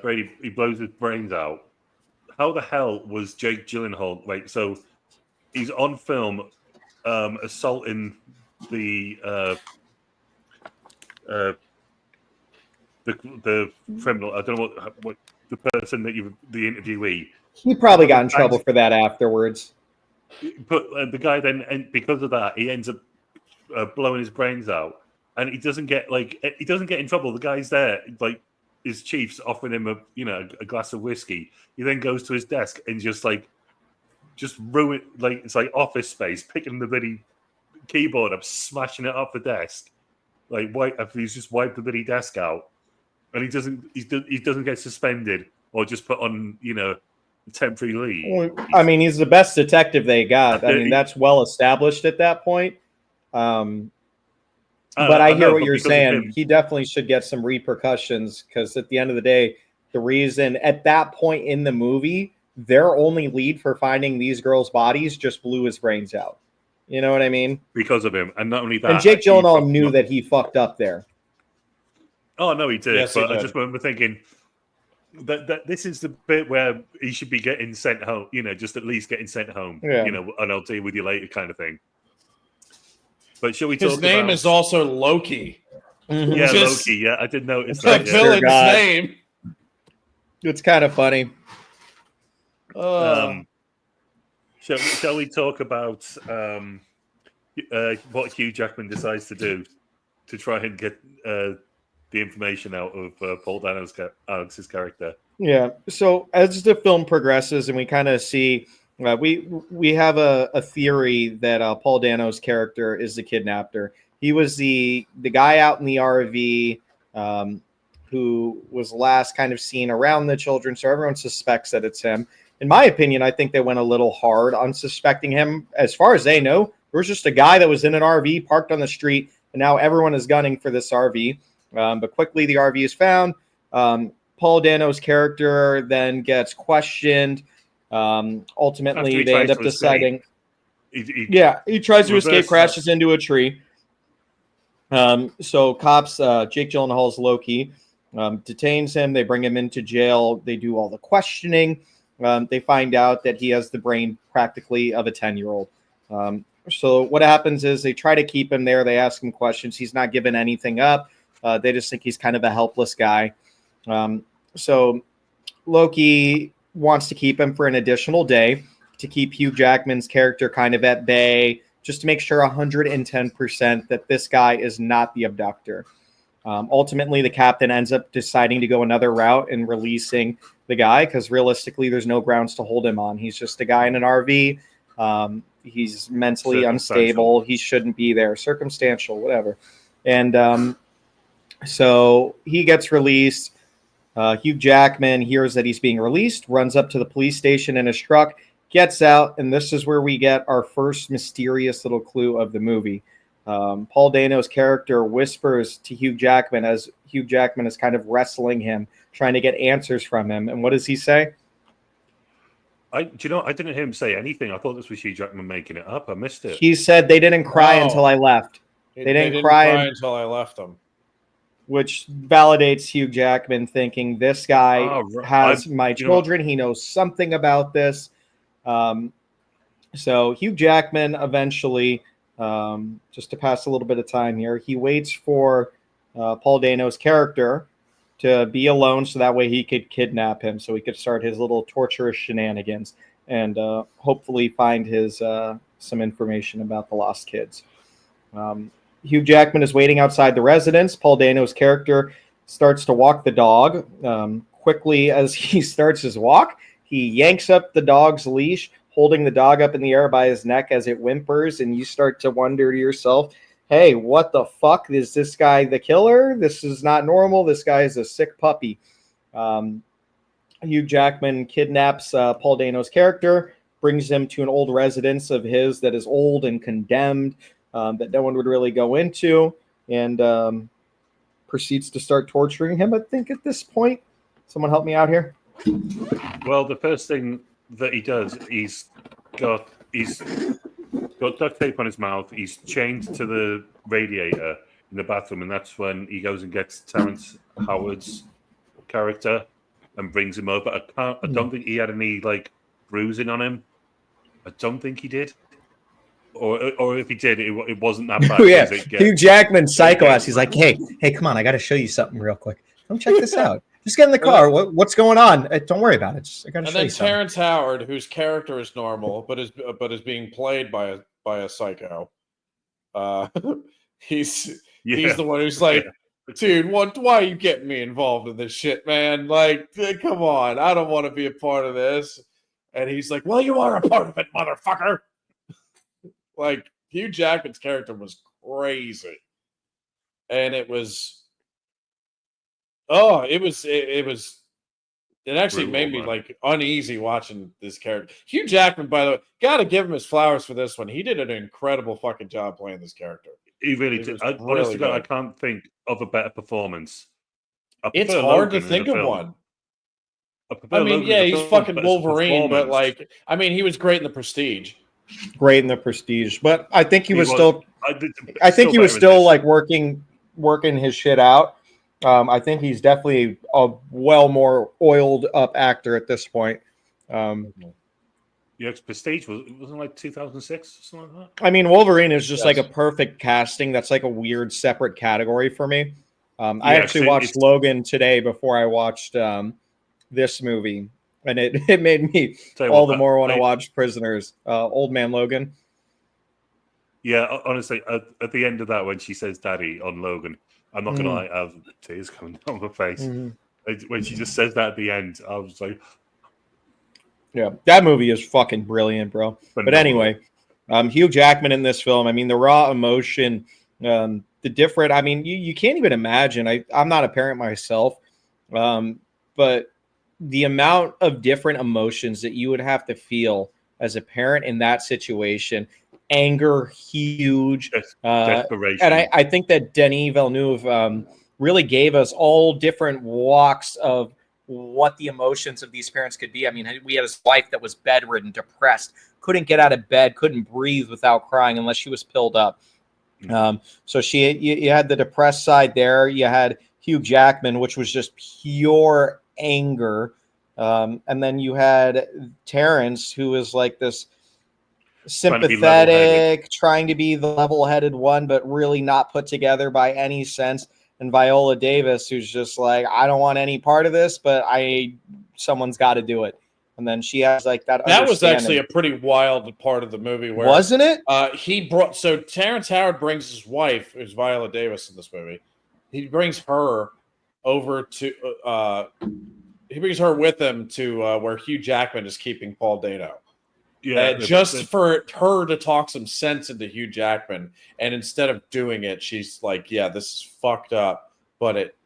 Brady he blows his brains out. How the hell was Jake Gyllenhaal? Wait, so he's on film assaulting the criminal. I don't know what the person that the interviewee. He probably got in trouble for that afterwards. But the guy then, and because of that, he ends up blowing his brains out, and he doesn't get in trouble. The guy's there, like his chief's offering him a glass of whiskey. He then goes to his desk and just ruin, like it's like Office Space, picking the bloody keyboard up, smashing it off the desk. Like he's just wiped the bloody desk out, and he doesn't get suspended or just put on temporary leave. Well, I mean, he's the best detective they got. I mean, that's well established at that point. But I hear what you're saying. He definitely should get some repercussions because at the end of the day, the reason at that point in the movie, their only lead for finding these girls' bodies just blew his brains out. You know what I mean? Because of him. And not only that. And Jake Gyllenhaal knew that he fucked up there. Oh, no, he did. Yes, but he did. I just remember thinking that this is the bit where he should be getting sent home, just at least getting sent home, and I'll deal with you later kind of thing. But shall we talk His name is also Loki. Mm-hmm. Yeah, Loki. Yeah, I did notice that. The villain's name. It's kind of funny. Shall we talk about what Hugh Jackman decides to do to try and get the information out of Paul Dano's Alex's character? Yeah. So as the film progresses and we kind of see, we have a theory that Paul Dano's character is the kidnapper. He was the guy out in the RV who was last kind of seen around the children, so everyone suspects that it's him. In my opinion, I think they went a little hard on suspecting him. As far as they know, there was just a guy that was in an RV parked on the street, and now everyone is gunning for this RV. But quickly, the RV is found. Paul Dano's character then gets questioned. Ultimately, they end up deciding. He tries to escape, crashes into a tree. So cops, Jake Gyllenhaal's Loki, detains him. They bring him into jail. They do all the questioning. They find out that he has the brain practically of a 10-year-old. So what happens is they try to keep him there. They ask him questions. He's not giving anything up. They just think he's kind of a helpless guy. So Loki wants to keep him for an additional day to keep Hugh Jackman's character kind of at bay, just to make sure 110% that this guy is not the abductor. Ultimately, the captain ends up deciding to go another route and releasing the guy because realistically, there's no grounds to hold him on. He's just a guy in an RV. He's mentally unstable. He shouldn't be there. Circumstantial, whatever. And so he gets released. Hugh Jackman hears that he's being released, runs up to the police station in his truck, gets out, and this is where we get our first mysterious little clue of the movie. Paul Dano's character whispers to Hugh Jackman as Hugh Jackman is kind of wrestling him, trying to get answers from him. And what does he say? I didn't hear him say anything. I thought this was Hugh Jackman making it up. I missed it. He said they didn't cry until I left. They didn't cry until I left them. Which validates Hugh Jackman thinking this guy has my children. He knows something about this. So Hugh Jackman eventually, just to pass a little bit of time here, he waits for Paul Dano's character to be alone so that way he could kidnap him so he could start his little torturous shenanigans and hopefully find his some information about the lost kids. Hugh Jackman is waiting outside the residence. Paul Dano's character starts to walk the dog. Quickly as he starts his walk, he yanks up the dog's leash, holding the dog up in the air by his neck as it whimpers, and you start to wonder to yourself, hey, what the fuck? Is this guy the killer? This is not normal. This guy is a sick puppy. Hugh Jackman kidnaps Paul Dano's character, brings him to an old residence of his that is old and condemned, that no one would really go into, and proceeds to start torturing him, I think, at this point. Someone help me out here. Well, the first thing that he does, he's got duct tape on his mouth. He's chained to the radiator in the bathroom, and that's when he goes and gets Terrence Howard's character and brings him over. I don't think he had any bruising on him. I don't think he did. Or if he did, it wasn't that bad. Yeah. Hugh Jackman, psycho ass. He's like, hey, come on, I got to show you something real quick. Come check this out. Just get in the car. What's going on? Don't worry about it. I got to show you something. Terrence Howard, whose character is normal, but is being played by a psycho. He's the one who's like, dude, why are you getting me involved in this shit, man? Like, come on, I don't want to be a part of this. And he's like, well, you are a part of it, motherfucker. Like, Hugh Jackman's character was crazy. And it actually made me uneasy watching this character. Hugh Jackman, by the way, gotta give him his flowers for this one. He did an incredible fucking job playing this character. He really did. Honestly, I can't think of a better performance. It's hard to think of one. I mean, yeah, he's fucking Wolverine, but he was great in The Prestige. Great in The Prestige, but I think he was still. I think he was still working his shit out. I think he's definitely a well more oiled up actor at this point. Yeah, Prestige wasn't like 2006 or something like that. I mean, Wolverine is just like a perfect casting. That's like a weird separate category for me. I actually watched Logan today before I watched this movie, and it made me all the more want to watch Prisoners. Old Man Logan. Yeah, honestly, at the end of that, when she says "Daddy" on Logan, I'm not gonna lie, I have tears coming down my face. When she just says that at the end, I was like, yeah, that movie is fucking brilliant, bro. But anyway, Hugh Jackman in this film, I mean, the raw emotion, the different, I mean, you can't even imagine. I'm not a parent myself, but the amount of different emotions that you would have to feel as a parent in that situation, anger, huge, desperation. And I think that Denis Villeneuve really gave us all different walks of what the emotions of these parents could be. I mean, we had his wife that was bedridden, depressed, couldn't get out of bed, couldn't breathe without crying unless she was pilled up. So you had the depressed side there. You had Hugh Jackman, which was just pure anger. And then you had Terrence, who was like this sympathetic, trying to be the level-headed one, but really not put together by any sense. And Viola Davis, who's just like, I don't want any part of this, but someone's got to do it. And then she has like that. That was actually a pretty wild part of the movie, where wasn't it? So Terrence Howard brings his wife, who's Viola Davis in this movie. He brings her over to. He brings her with him to where Hugh Jackman is keeping Paul Dano. Yeah, for her to talk some sense into Hugh Jackman, and instead of doing it, she's like, "Yeah, this is fucked up, but it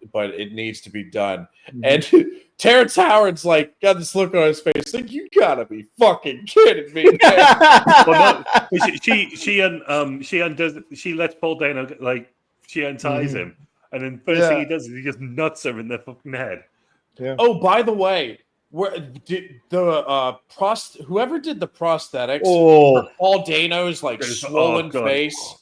needs to be done." Mm-hmm. And Terrence Howard's like, got this look on his face, like, "You gotta be fucking kidding me!" Well, no, she lets Paul Dano, like, she unties him, and then first thing he does is he just nuts her in the fucking head. Yeah. Oh, by the way, where did the whoever did the prosthetics for Paul Dano's like swollen face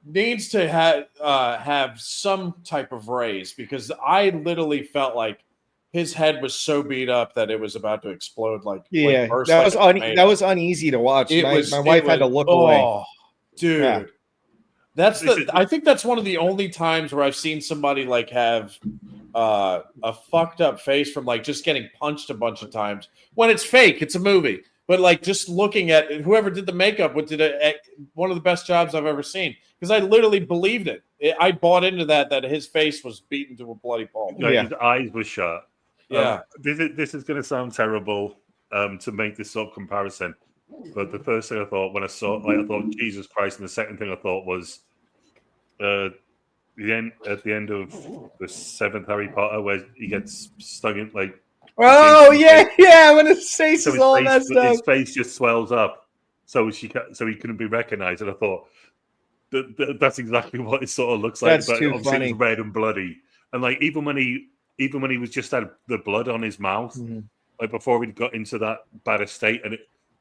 needs to have some type of raise, because I literally felt like his head was so beat up that it was about to explode. That was uneasy to watch. My wife had to look away. Dude. Yeah. I think that's one of the only times where I've seen somebody like have a fucked up face from like just getting punched a bunch of times. When it's fake, it's a movie. But like just looking at whoever did the makeup, did one of the best jobs I've ever seen, because I literally believed it. I bought into that his face was beaten to a bloody pulp. Yeah, his eyes were shut. Yeah, this is going to sound terrible to make this sort of comparison. But the first thing I thought when I saw, I thought Jesus Christ, and the second thing I thought was at the end of the 7th Harry Potter, where he gets stung in like. Oh yeah, when his face is all messed up. His face just swells up, so he couldn't be recognized. And I thought that's exactly what it sort of looks like. That's too funny. It's red and bloody, and like even when he was just had the blood on his mouth, like before he got into that bad estate,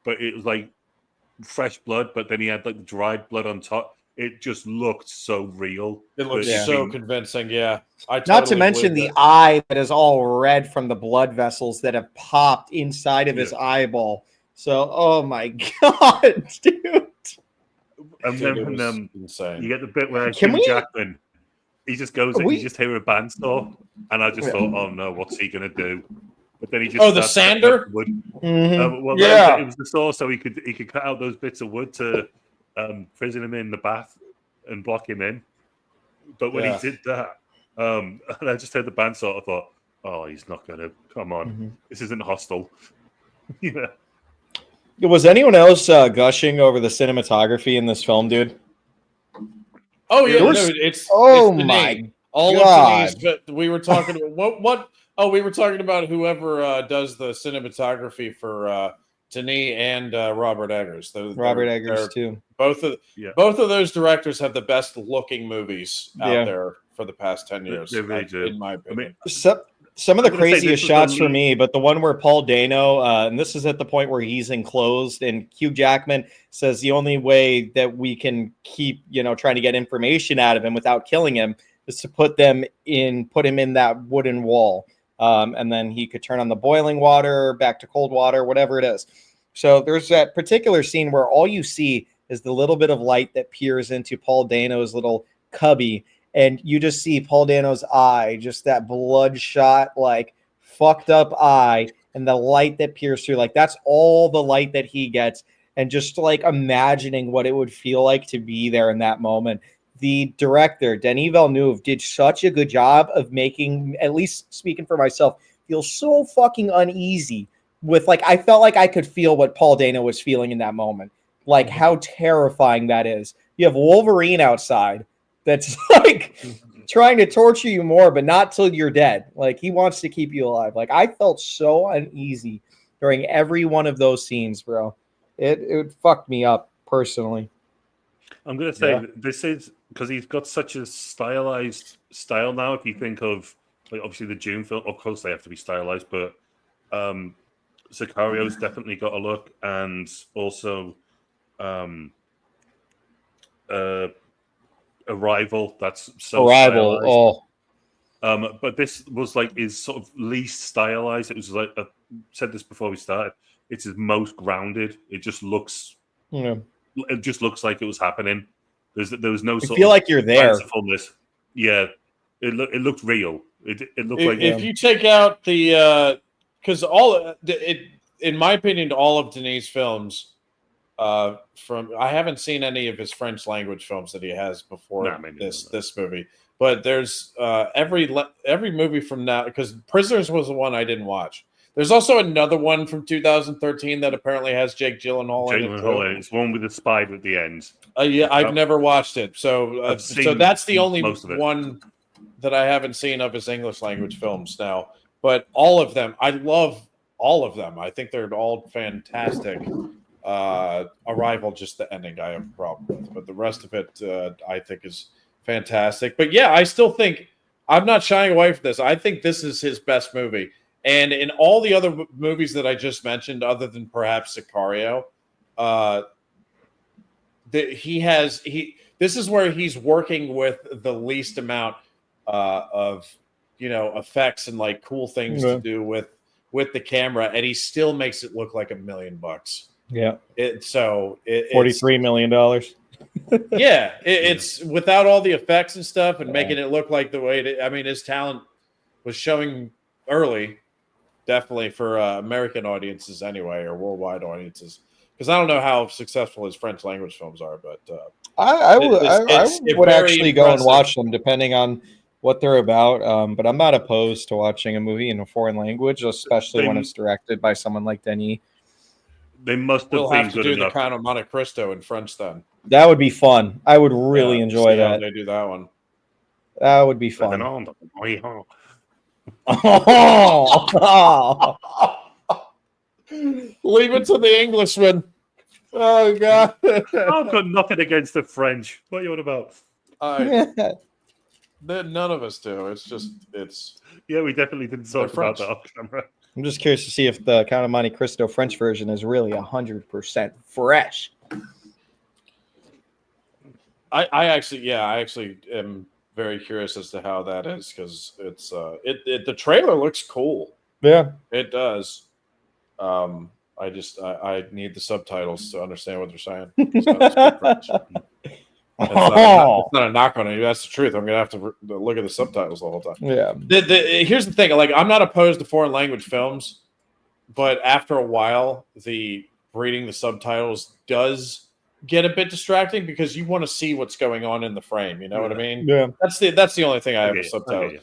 but it was like fresh blood, but then he had like dried blood on top. It just looked so real. It looked so convincing. Yeah. Not to mention the eye that is all red from the blood vessels that have popped inside of his eyeball. So, oh my God, dude. And then insane. You get the bit where Hugh Jackman, he just goes and you just hear a bandsaw. And I just thought, oh no, what's he going to do? But then he just the sander? Wood. It was the saw, so he could cut out those bits of wood to prison him in the bath and block him in. But when he did that, and I just heard the bandsaw, I thought, oh, he's not going to. Come on. This isn't Hostel. Yeah. Was anyone else gushing over the cinematography in this film, dude? Oh, yeah. It's my all God. of Denise, but we were talking about what? Oh, we were talking about whoever does the cinematography for Denis and Robert Eggers. Robert Eggers too. Both of those directors have the best looking movies out there for the past 10 years. In my opinion. Some of the craziest shots for me, but the one where Paul Dano, and this is at the point where he's enclosed, and Hugh Jackman says the only way that we can keep, trying to get information out of him without killing him is to put him in that wooden wall. And then he could turn on the boiling water, back to cold water, whatever it is. So there's that particular scene where all you see is the little bit of light that peers into Paul Dano's little cubby. And you just see Paul Dano's eye, just that bloodshot, like fucked up eye, and the light that peers through. Like that's all the light that he gets. And just like imagining what it would feel like to be there in that moment. The director, Denis Villeneuve, did such a good job of making, at least speaking for myself, feel so fucking uneasy with, like, I felt like I could feel what Paul Dano was feeling in that moment. Like, how terrifying that is. You have Wolverine outside that's, like, trying to torture you more, but not till you're dead. Like, he wants to keep you alive. Like, I felt so uneasy during every one of those scenes, bro. It fucked me up, personally. I'm going to say this is because he's got such a stylized style now. If you think of like obviously the Dune film. Of course, they have to be stylized, but Sicario's definitely got a look, and also Arrival. That's so Arrival. stylized. Oh, But this was like his sort of least stylized. It was like I said this before we started. It's his most grounded. It just looks. yeah. It just looks like it was happening. There was no You sort feel of like you're there. fancifulness. Yeah, it looked real. It looked like If you take out the because in my opinion, all of Denis' films from I haven't seen any of his French language films that he has before this movie, but there's every movie from now, because Prisoners was the one I didn't watch. There's also another one from 2013 that apparently has Jake Gyllenhaal in it. It's one with the spider at the end. Yeah, I've never watched it, so that's the only one that I haven't seen of his English language films now. But all of them, I love all of them. I think they're all fantastic. Arrival, just the ending I have a problem with, but the rest of it I think is fantastic. But yeah, I still think I'm not shying away from this. I think this is his best movie. And in all the other movies that I just mentioned, other than perhaps Sicario, this is where he's working with the least amount of effects and like cool things to do with the camera, and he still makes it look like $1 million. Yeah. It's $43 million. Yeah, it's without all the effects and stuff, and making it look like the way his talent was showing early. Definitely for American audiences anyway, or worldwide audiences, because I don't know how successful his French language films are, but I would actually go and watch them depending on what they're about. But I'm not opposed to watching a movie in a foreign language, especially when it's directed by someone like Denis. They must have we'll been have to good do enough. the Count of Monte Cristo in French then. That would be fun. I would really enjoy that. They do that one. That would be fun. Leave it to the Englishman. Oh God! I've got nothing against the French. What are you on about? None of us do. It's. Yeah, we definitely didn't talk about that off camera. I'm just curious to see if the Count of Monte Cristo French version is really 100% fresh. I actually am very curious as to how that is, because it's the trailer looks cool. Yeah, it does. I need the subtitles to understand what they're saying. It's not a knock on it. That's the truth. I'm gonna have to look at the subtitles the whole time. Yeah. Here's the thing. Like, I'm not opposed to foreign language films, but after a while, reading the subtitles does get a bit distracting, because you want to see what's going on in the frame. You know what I mean? Yeah. That's the only thing I have with subtitles.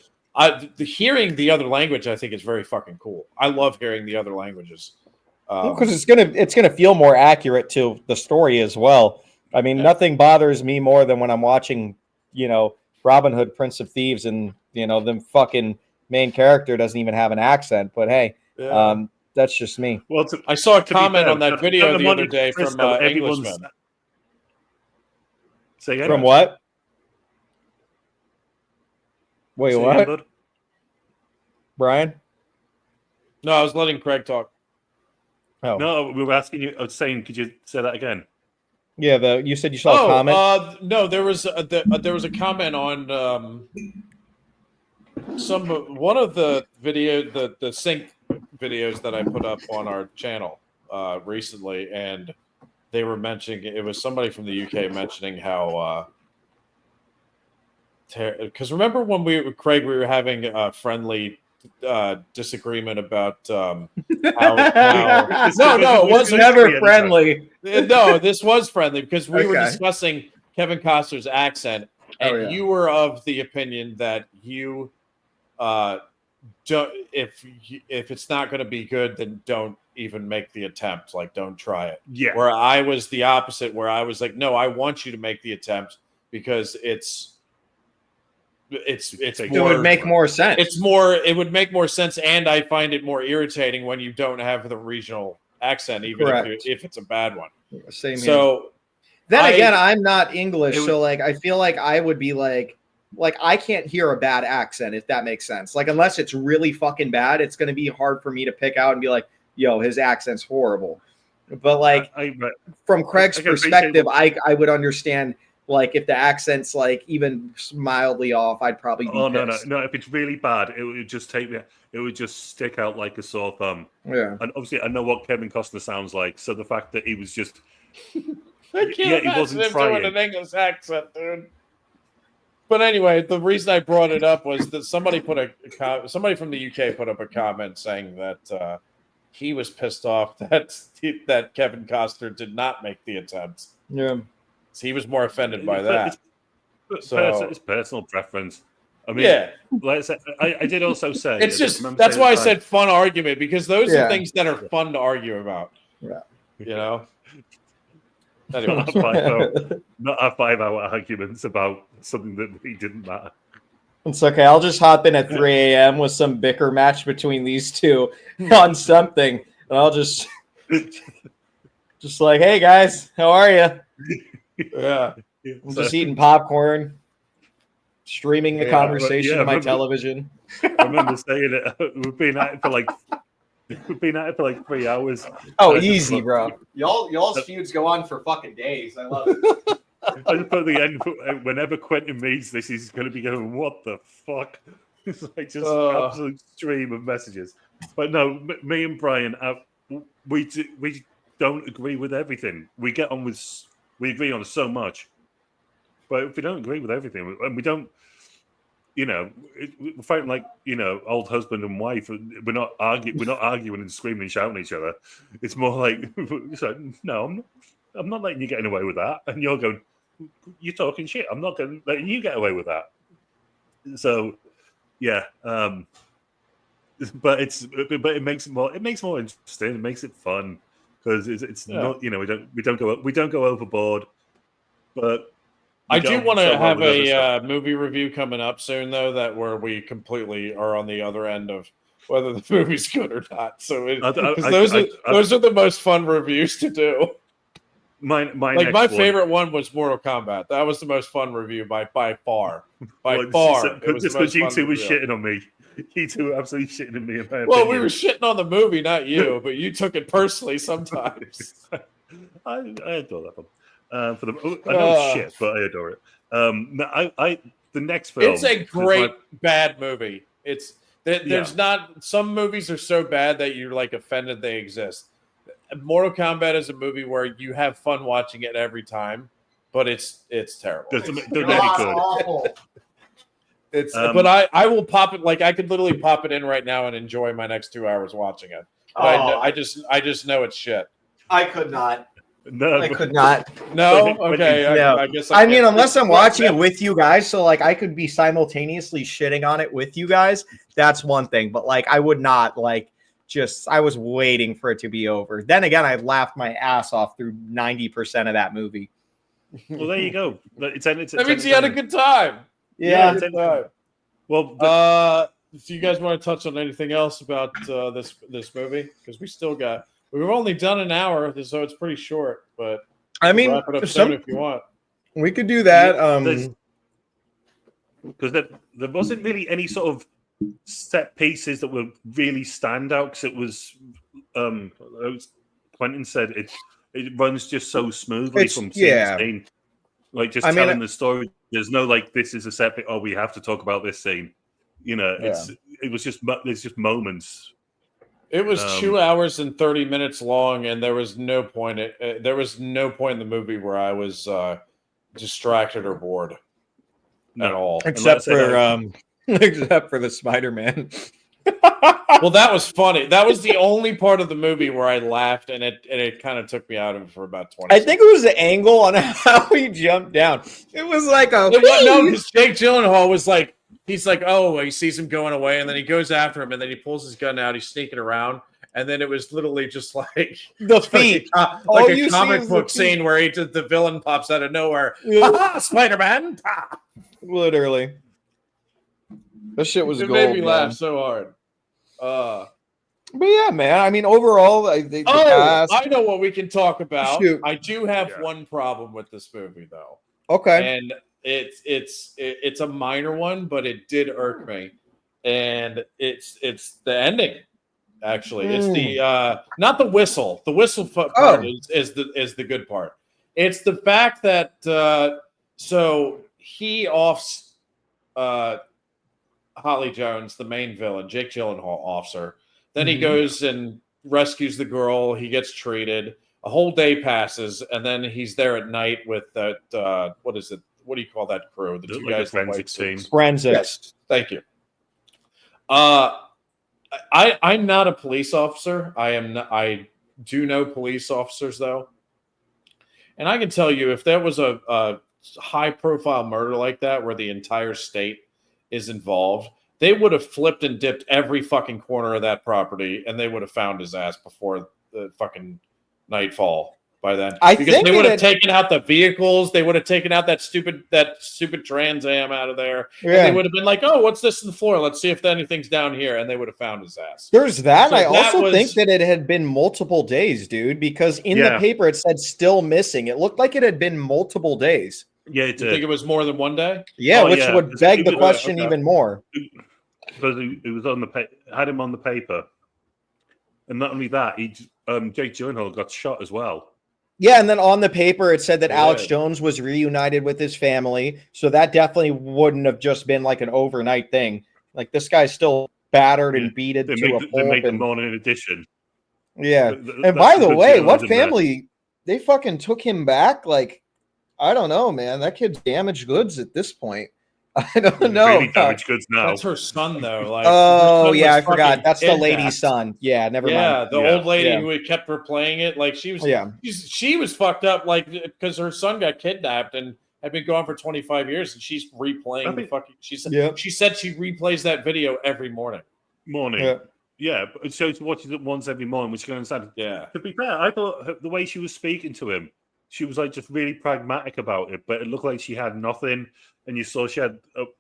Hearing the other language, I think, is very fucking cool. I love hearing the other languages. Because it's gonna feel more accurate to the story as well. I mean, nothing bothers me more than when I'm watching, Robin Hood, Prince of Thieves, and the fucking main character doesn't even have an accent. But hey, that's just me. Well, I saw a comment on that video the other day from Englishman. From what? Wait, what? Brian? No, I was letting Craig talk. Oh. No, we were asking you. I was saying, could you say that again? Yeah, you said you saw a comment. No, there was a comment on one of the the sync videos that I put up on our channel recently, and they were mentioning, it was somebody from the UK mentioning how because remember when Craig, we were having a friendly disagreement about how no, it wasn't never friendly. No, this was friendly, because we were discussing Kevin Costner's accent, and you were of the opinion that you don't, if it's not going to be good, then don't even make the attempt. Like, don't try it. Yeah. Where I was the opposite, where I was like, no, I want you to make the attempt, because it would make more sense. It would make more sense, and I find it more irritating when you don't have the regional accent, even if it's a bad one. Same. So then again, I'm not English, so like I feel like I would be like like I can't hear a bad accent, if that makes sense. Like unless it's really fucking bad, it's going to be hard for me to pick out and be like, yo, his accent's horrible. But like from Craig's perspective, I would understand like if the accent's like even mildly off, I'd probably be pissed. No. If it's really bad, it would just take me. It would just stick out like a sore thumb. Yeah. And obviously, I know what Kevin Costner sounds like. So the fact that he was just, he wasn't trying an English accent, dude. But anyway, the reason I brought it up was that somebody from the UK put up a comment saying that he was pissed off that Kevin Costner did not make the attempt. Yeah, so he was more offended by that. It's personal preference. I mean, like I said, I did also say it's just that's why I said fun argument, because those are things that are fun to argue about. Yeah, you know. Anyway. Not our 5-hour arguments about something that really didn't matter. It's okay. I'll just hop in at 3 a.m. with some bicker match between these two on something, and I'll just like, hey guys, how are you? Yeah, I'm just eating popcorn, streaming the conversation to my television. I remember saying it. We've been at it for like 3 hours. Oh, easy, bro. Y'all's feuds go on for fucking days. I love it. I just put the end. Whenever Quentin reads this, he's going to be going, "What the fuck?" It's like just absolute stream of messages. But no, me and Brian, we don't agree with everything. We agree on so much, but if we don't agree with everything, and we don't. We're fighting like old husband and wife. We're not arguing and screaming and shouting at each other. It's more like, no, I'm not letting you get away with that. And you're going, you're talking shit. I'm not letting you get away with that. So, yeah. But it makes it more interesting. It makes it fun because it's not we don't go overboard, but. I do want to have a movie review coming up soon, though, where we completely are on the other end of whether the movie's good or not. So those are the most fun reviews to do. My favorite one was Mortal Kombat. That was the most fun review by far. Just because you two were shitting on me. You two were absolutely shitting on me. Well, we were shitting on the movie, not you, but you took it personally sometimes. I adore that one. I know shit, but I adore it. The next film. It's a great bad movie. There's not some movies are so bad that you're like offended they exist. Mortal Kombat is a movie where you have fun watching it every time, but it's terrible. They're not good. But I will pop it. Like I could literally pop it in right now and enjoy my next 2 hours watching it. I just know it's shit. I could not. No, I could not. No, okay. I guess. I mean, unless I'm watching it with you guys, so like I could be simultaneously shitting on it with you guys. That's one thing, but like I would not like just. I was waiting for it to be over. Then again, I laughed my ass off through 90% of that movie. Well, there you go. That means you had a good time. Yeah. Good time. Well, do you guys want to touch on anything else about this movie? Because we've only done an hour, so it's pretty short. But I mean, wrap it up soon if you want. We could do that. Because there wasn't really any sort of set pieces that were really standout. Because it was, Quentin said it runs just so smoothly from scene to scene. Like telling the story. There's no like this is a set piece. Oh, we have to talk about this scene. There's just moments. It was 2 hours and 30 minutes long, and there was no point. There was no point in the movie where I was distracted or bored at all, except for the Spider-Man. Well, that was funny. That was the only part of the movie where I laughed, and it kind of took me out of it for about 20 I think it was the angle on how he jumped down. It was like because Jake Gyllenhaal was like. He's like, oh, he sees him going away, and then he goes after him, and then he pulls his gun out. He's sneaking around, and then it was literally just like the feet, like a comic book scene where the villain pops out of nowhere. Spider-Man! Literally, that shit was. It made me laugh so hard. But yeah, man. I mean, overall, I know what we can talk about. Shoot. I do have one problem with this movie, though. Okay, and it's a minor one, but it did irk me, and it's the ending. Actually, it's the not the whistle. The whistle part is the good part. It's the fact that so he offs Holly Jones, the main villain, Jake Gyllenhaal offs her. Then he goes and rescues the girl. He gets treated. A whole day passes, and then he's there at night with that. What is it? What do you call that crew? The two like guys, a forensic team. Forensics. Yes, thank you. I'm not a police officer. I do know police officers though, and I can tell you if there was a high-profile murder like that where the entire state is involved, they would have flipped and dipped every fucking corner of that property, and they would have found his ass before the fucking nightfall. By then, because they would have taken out the vehicles, they would have taken out that stupid Trans Am out of there, and they would have been like, "Oh, what's this on the floor? Let's see if anything's down here," and they would have found his ass. There's that. So I also think that it had been multiple days, dude, because in the paper it said still missing. It looked like it had been multiple days. Yeah, you think it was more than one day? Yeah, which would beg the question even more. Because it was on had him on the paper, and not only that, Jake Gyllenhaal got shot as well. Yeah, and then on the paper, it said that Alex Jones was reunited with his family. So that definitely wouldn't have just been like an overnight thing. Like, this guy's still battered and beaten to a pulp. They made the morning edition. Yeah. And by the way, what family? They fucking took him back? Like, I don't know, man. That kid's damaged goods at this point. I don't know. Really damaged goods now. That's her son, though. Like, oh yeah, I forgot. That's the lady's son. Yeah, never mind. Yeah, the old lady who kept replaying it. Like she was. Yeah, she was fucked up. Like because her son got kidnapped and had been gone for 25 years, and she's replaying the fucking. She said she replays that video every morning. Yeah, but so she watches it once every morning, which you can understand. Yeah. To be fair, I thought the way she was speaking to him, she was like just really pragmatic about it, but it looked like she had nothing. And you saw she had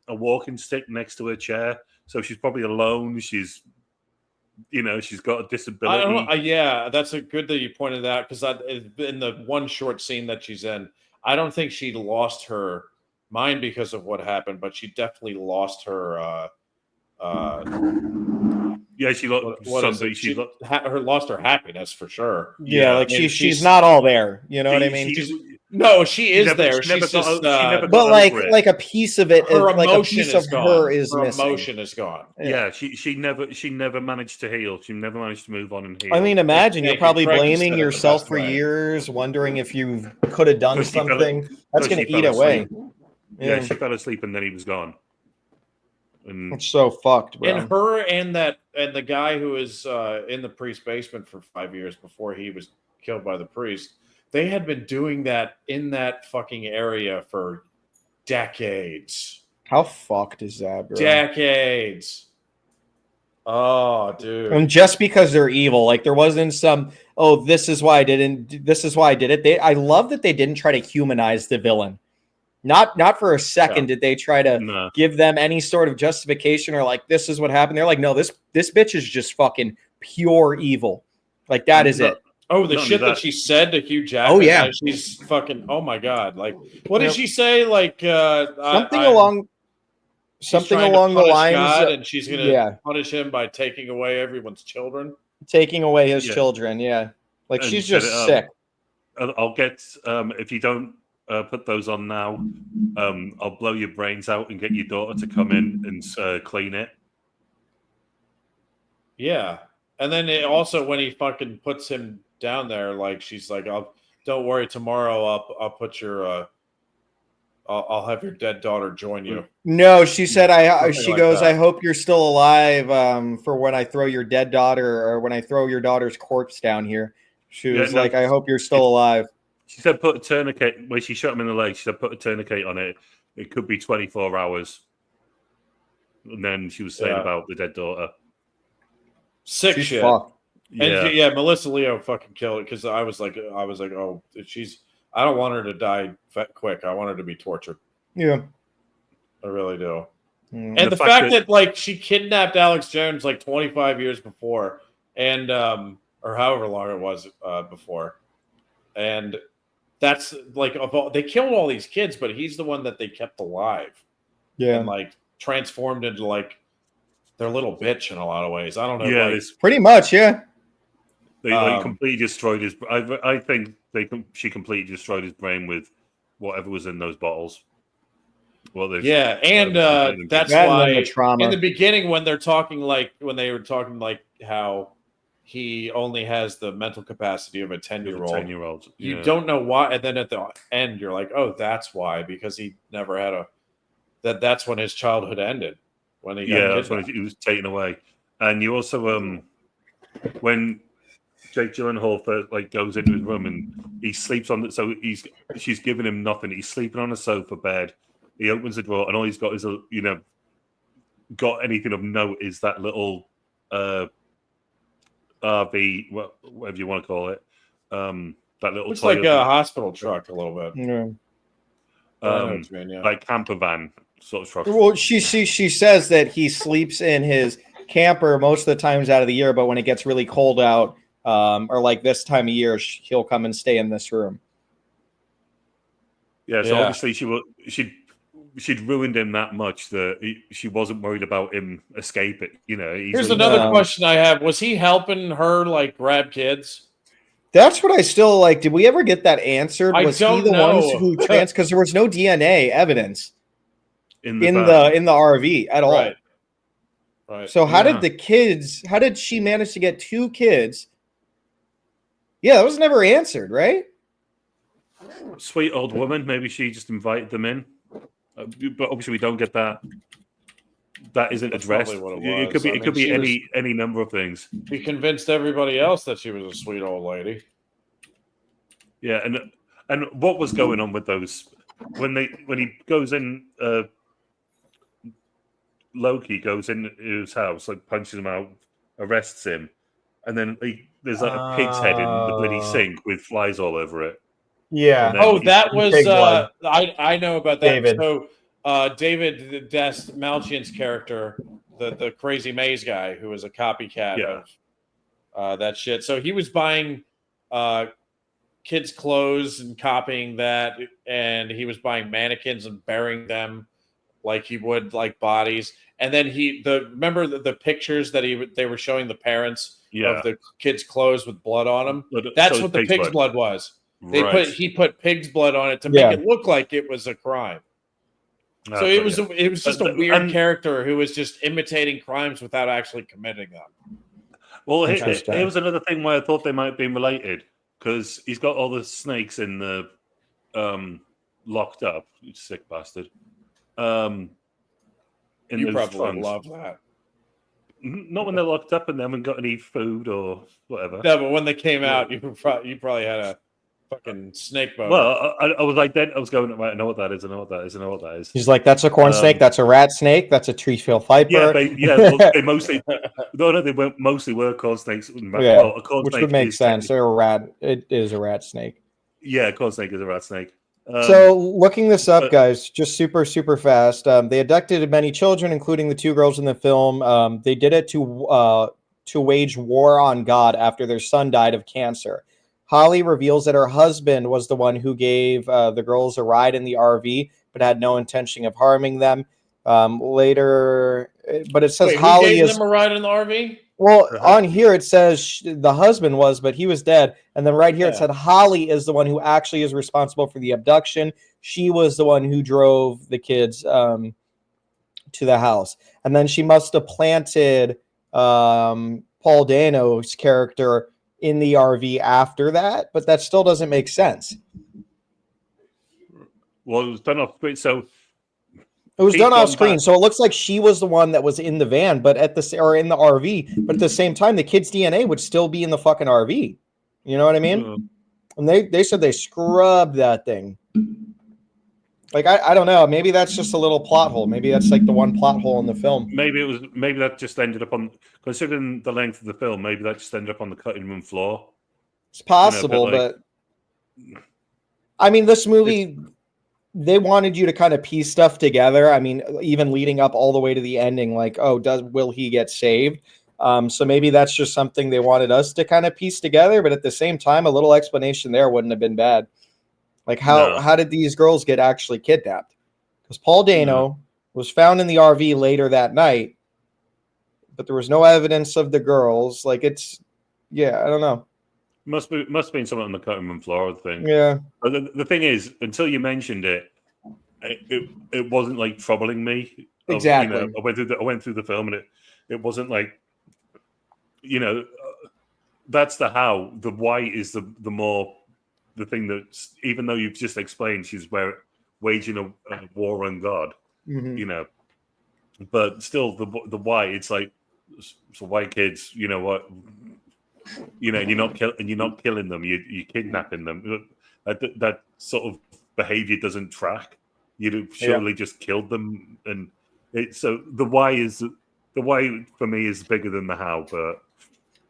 a walking stick next to her chair, so she's probably alone. She's got a disability. I don't know. Yeah, that's a good that you pointed out because in the one short scene that she's in, I don't think she lost her mind because of what happened, but she definitely lost her. Yeah, she lost something. She lost her happiness for sure. Yeah, like she's not all there. You know what I mean? No, she is there. She's just, but like a piece of it, her like a piece of her is her missing. Emotion is gone. Yeah, she never managed to heal. She never managed to move on and heal. I mean, imagine you're probably blaming yourself for years, wondering if you could have done something. That's going to eat away. Yeah, she fell asleep and then he was gone. And it's so fucked, bro. And her and the guy who was in the priest's basement for 5 years before he was killed by the priest. They had been doing that in that fucking area for decades. How fucked is that, bro? Decades. Oh, dude. And just because they're evil, like there wasn't some, this is why I did it. I love that they didn't try to humanize the villain. Not for a second did they try to give them any sort of justification or like, this is what happened. They're like, no, this bitch is just fucking pure evil. Like that is it. Oh, the shit that she said to Hugh Jackman. Oh yeah, she's fucking. Oh my god! Like, what did she say? Like something along the lines. God, and she's gonna punish him by taking away everyone's children. Taking away his children. Yeah, like and she's just sick. I'll get if you don't put those on now, I'll blow your brains out and get your daughter to come in and clean it. Yeah, and then also when he fucking puts him down there, like she's like, don't worry, tomorrow I'll put your I'll have your dead daughter join you. No, she said she goes, I hope you're still alive for when I throw your dead daughter or when I throw your daughter's corpse down here. She was like, I hope you're still alive. She said put a tourniquet when she shot him in the leg, she said put a tourniquet on it. It could be 24 hours. And then she was saying about the dead daughter. Sick she's shit. Fucked. And Melissa Leo fucking killed it because I was like, oh, I don't want her to die quick. I want her to be tortured. Yeah, I really do. And the fact that like she kidnapped Alex Jones like 25 years before, and or however long it was before, and that's like they killed all these kids, but he's the one that they kept alive. Yeah, and like transformed into like their little bitch in a lot of ways. I don't know. Yeah, like, pretty much. Yeah. they like, completely destroyed his. I think she completely destroyed his brain with whatever was in those bottles. Well, yeah, and that's That and why then the trauma. in the beginning when they were talking like how he only has the mental capacity of a 10-year-old. 10-year-old. You don't know why, and then at the end you're like, oh, that's why, because he never had that's when his childhood ended, when he got that's when he was taken away. And you also when Jake Gyllenhaal first like goes into his room and he sleeps on she's giving him nothing. He's sleeping on a sofa bed. He opens the drawer and all he's got is got anything of note is that little RV, whatever you want to call it. That little looks like a hospital truck a little bit. Yeah. Like camper van sort of truck. Well, she says that he sleeps in his camper most of the times out of the year, but when it gets really cold out, or like this time of year, he'll come and stay in this room. Yeah, so obviously she'd ruined him that much that she wasn't worried about him escaping. Here's another question I have: was he helping her like grab kids? That's what I still like. Did we ever get that answered? Was he the ones who because there was no DNA evidence in the RV at all. Right. So how did she manage to get 2 kids? Yeah, that was never answered, right? Sweet old woman. Maybe she just invited them in. But obviously we don't get that. That isn't addressed. It could be any number of things. He convinced everybody else that she was a sweet old lady. Yeah, and what was going on with those when he goes in? Loki goes into his house, like punches him out, arrests him, and then there's like a pig's head in the bloody sink with flies all over it. Yeah. Oh, that was I know about that. David. So David Des Malchian's character, the crazy maze guy who was a copycat of that shit. So he was buying kids' clothes and copying that, and he was buying mannequins and burying them like he would like bodies. And then remember the pictures that they were showing the parents of the kids' clothes with blood on them. That's what the pig's blood was. He put pig's blood on it to make it look like it was a crime. So it was just a weird character who was just imitating crimes without actually committing them. Well, here was another thing where I thought they might have been related, because he's got all the snakes in the locked up. You sick bastard. You probably would love that. Not when they're locked up and they haven't got any food or whatever. No, but when they came out, you probably had a fucking snake boner. Well, I was like, then I was going, right, I know what that is. I know what that is. He's like, that's a corn snake. That's a rat snake. That's a tree-field viper. They mostly. They mostly were corn snakes. Yeah, which would make sense. They're a rat. It is a rat snake. Yeah, a corn snake is a rat snake. So looking this up, guys, just super, super fast. They abducted many children, including the 2 girls in the film. They did it to wage war on God after their son died of cancer. Holly reveals that her husband was the one who gave the girls a ride in the RV, but had no intention of harming them. Later, but it says Holly gave them a ride in the RV? Well, on here it says the husband was, but he was dead. And then right here it said Holly is the one who actually is responsible for the abduction. She was the one who drove the kids to the house. And then she must have planted Paul Dano's character in the RV after that, but that still doesn't make sense. Well, it was done off screen, so it was done off screen, so it looks like she was the one that was in the van, but in the RV. But at the same time, the kid's DNA would still be in the fucking RV. You know what I mean? And they said they scrubbed that thing. Like I don't know. Maybe that's just a little plot hole. Maybe that's like the one plot hole in the film. Maybe that just ended up on, considering the length of the film. Maybe that just ended up on the cutting room floor. It's possible, but I mean, this movie. They wanted you to kind of piece stuff together. I mean, even leading up all the way to the ending, like, will he get saved? So maybe that's just something they wanted us to kind of piece together. But at the same time, a little explanation there wouldn't have been bad. Like No. how did these girls get actually kidnapped? Because Paul Dano was found in the RV later that night, but there was no evidence of the girls. Like I don't know. Must have been something on the cutting room floor, I think. Yeah. But the thing is, until you mentioned it, it wasn't like troubling me. Exactly. I went through the film, and it wasn't like, that's the how. The why is the thing that, even though you've just explained she's waging a war on God, Mm-hmm. But still the why. It's like, so white kids, you know what, and you're not killing them. You're kidnapping them. That sort of behavior doesn't track. You surely just killed them, and so the why for me is bigger than the how. But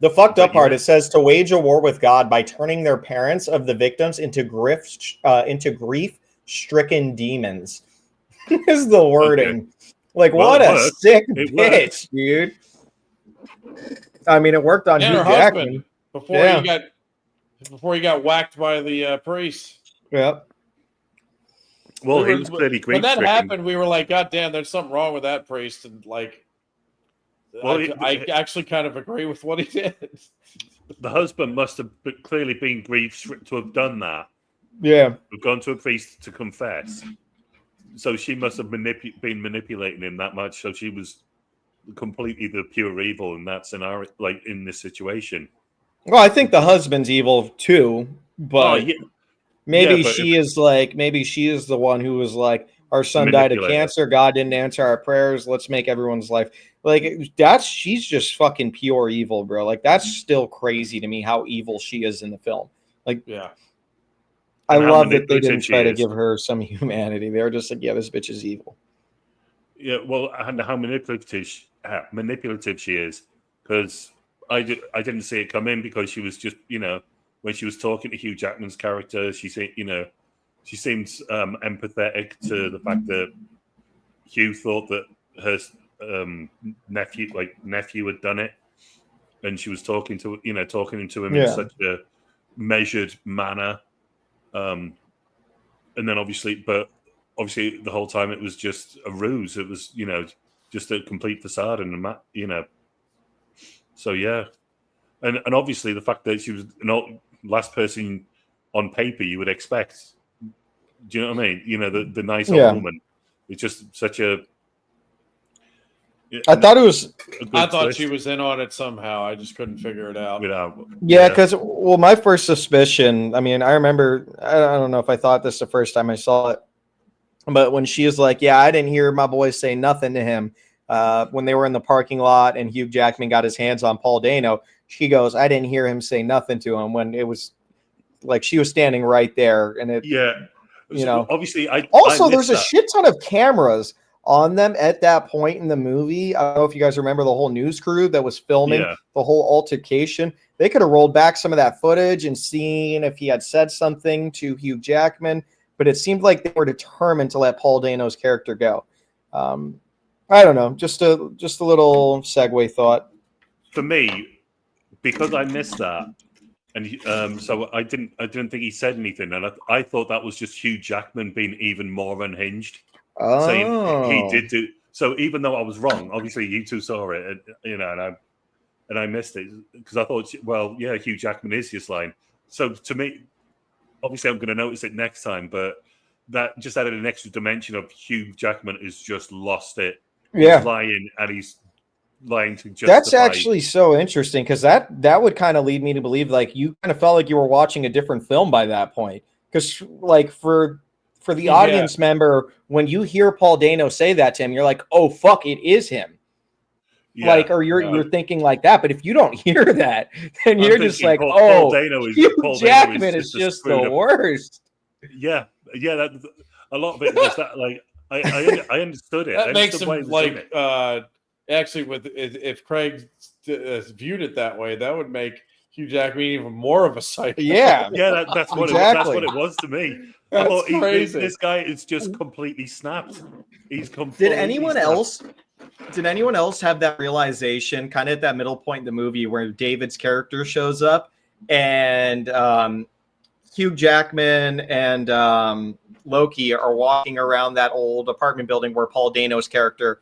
The fucked up part, yeah. it says to wage a war with God by turning their parents of the victims into grief-stricken demons. Is the wording. Okay. Like, Well, what it a worked. sick It bitch, dude. I mean, it worked on And Hugh her Jackman. husband before he got whacked by the priest. Yep. Well, he was clearly when that grief-stricken. happened, we were like, God damn, there's something wrong with that priest. And like, well, I actually kind of agree with what he did. The husband must have clearly been grief-stricken to have done that. Yeah. Have gone to a priest to confess. So she must have been manipulating him that much. So she was completely the pure evil in that scenario, like in this situation. Well, I think the husband's evil too, but maybe she is the one who was like, our son died of cancer. God didn't answer our prayers. Let's make everyone's life she's just fucking pure evil, bro. Like, that's still crazy to me how evil she is in the film. Like, yeah. I love that they didn't try to give her some humanity. They were just like, yeah, this bitch is evil. Yeah, well, and how manipulative she is, because I didn't see it come in, because she was just, when she was talking to Hugh Jackman's character, she seemed empathetic to the fact that Hugh thought that her nephew had done it, and she was talking to him in such a measured manner. And then obviously the whole time it was just a ruse. It was, just a complete facade, and so yeah. And obviously the fact that she was the last person on paper you would expect. Do you know what I mean? The nice old woman. It's just such a. I thought it was. I thought she was in on it somehow. I just couldn't figure it out. Yeah, because my first suspicion. I mean, I remember. I don't know if I thought this the first time I saw it, but when she was like, "Yeah, I didn't hear my boys say nothing to him," when they were in the parking lot and Hugh Jackman got his hands on Paul Dano, she goes, "I didn't hear him say nothing to him," when it was like she was standing right there, and it. Yeah. Obviously, there's a shit ton of cameras on them at that point in the movie. I don't know if you guys remember the whole news crew that was filming the whole altercation. They could have rolled back some of that footage and seen if he had said something to Hugh Jackman, but it seemed like they were determined to let Paul Dano's character go. I don't know, just a little segue thought. For me, because I missed that, and so I didn't think he said anything, and I thought that was just Hugh Jackman being even more unhinged, saying he did do. So even though I was wrong, obviously you two saw it, and I missed it because I thought, well, yeah, Hugh Jackman is just lying. So to me, obviously I'm going to notice it next time, but that just added an extra dimension of Hugh Jackman has just lost it. Yeah, he's lying, and he's lying to justify. That's actually so interesting, because that would kind of lead me to believe like you kind of felt like you were watching a different film by that point, because like for the audience member, when you hear Paul Dano say that to him, you're like, oh fuck, it is him. Like, or you're thinking like that, but if you don't hear that, then you're just like, Paul Jackman is just the worst. Yeah, that a lot of it was that. Like, I understood it. That makes him like actually, if Craig viewed it that way, that would make Hugh Jackman even more of a psycho. Yeah, that's what that's what it was to me. That's I thought crazy. This guy is just completely snapped. He's completely. Did anyone else have that realization kind of at that middle point in the movie where David's character shows up and Hugh Jackman and Loki are walking around that old apartment building where Paul Dano's character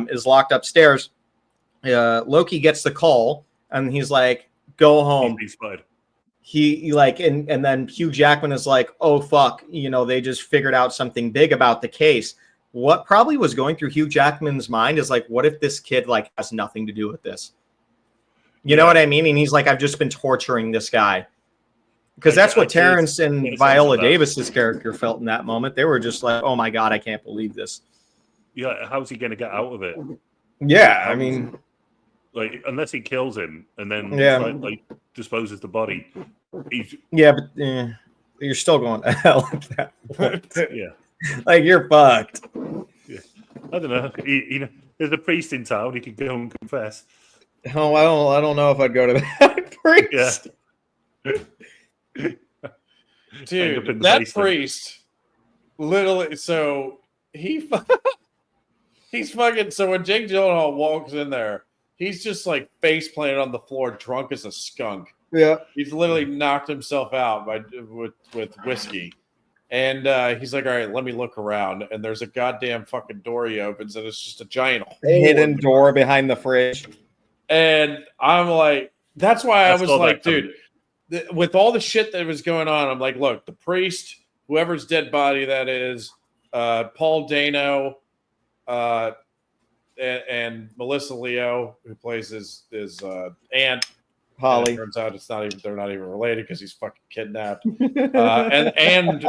is locked upstairs. Loki gets the call and he's like, "Go home." He's been spotted. He like, and then Hugh Jackman is like, "Oh fuck, they just figured out something big about the case." What probably was going through Hugh Jackman's mind is like, what if this kid like has nothing to do with this? You know what I mean? And he's like, I've just been torturing this guy. Because that's what Terrence and Viola Davis's character felt in that moment. They were just like, oh my God, I can't believe this. Yeah, how's he going to get out of it? Yeah, I mean, like, unless he kills him and then like disposes the body. But you're still going to hell at that point. Yeah. Like, you're fucked. Yeah. I don't know. There's a priest in town. He could go and confess. Oh, I don't know if I'd go to that priest. Yeah. Dude, that priest literally. So he's fucking. So when Jake Gyllenhaal walks in there, he's just like face planted on the floor, drunk as a skunk. Yeah, he's literally knocked himself out with whiskey. And he's like, all right, let me look around. And there's a goddamn fucking door he opens, and it's just a giant hidden door behind the fridge. And I'm like, that's why I was like, dude, with all the shit that was going on, I'm like, look, the priest, whoever's dead body that is, Paul Dano, and Melissa Leo, who plays his aunt. Holly. It turns out they're not even related because he's fucking kidnapped. and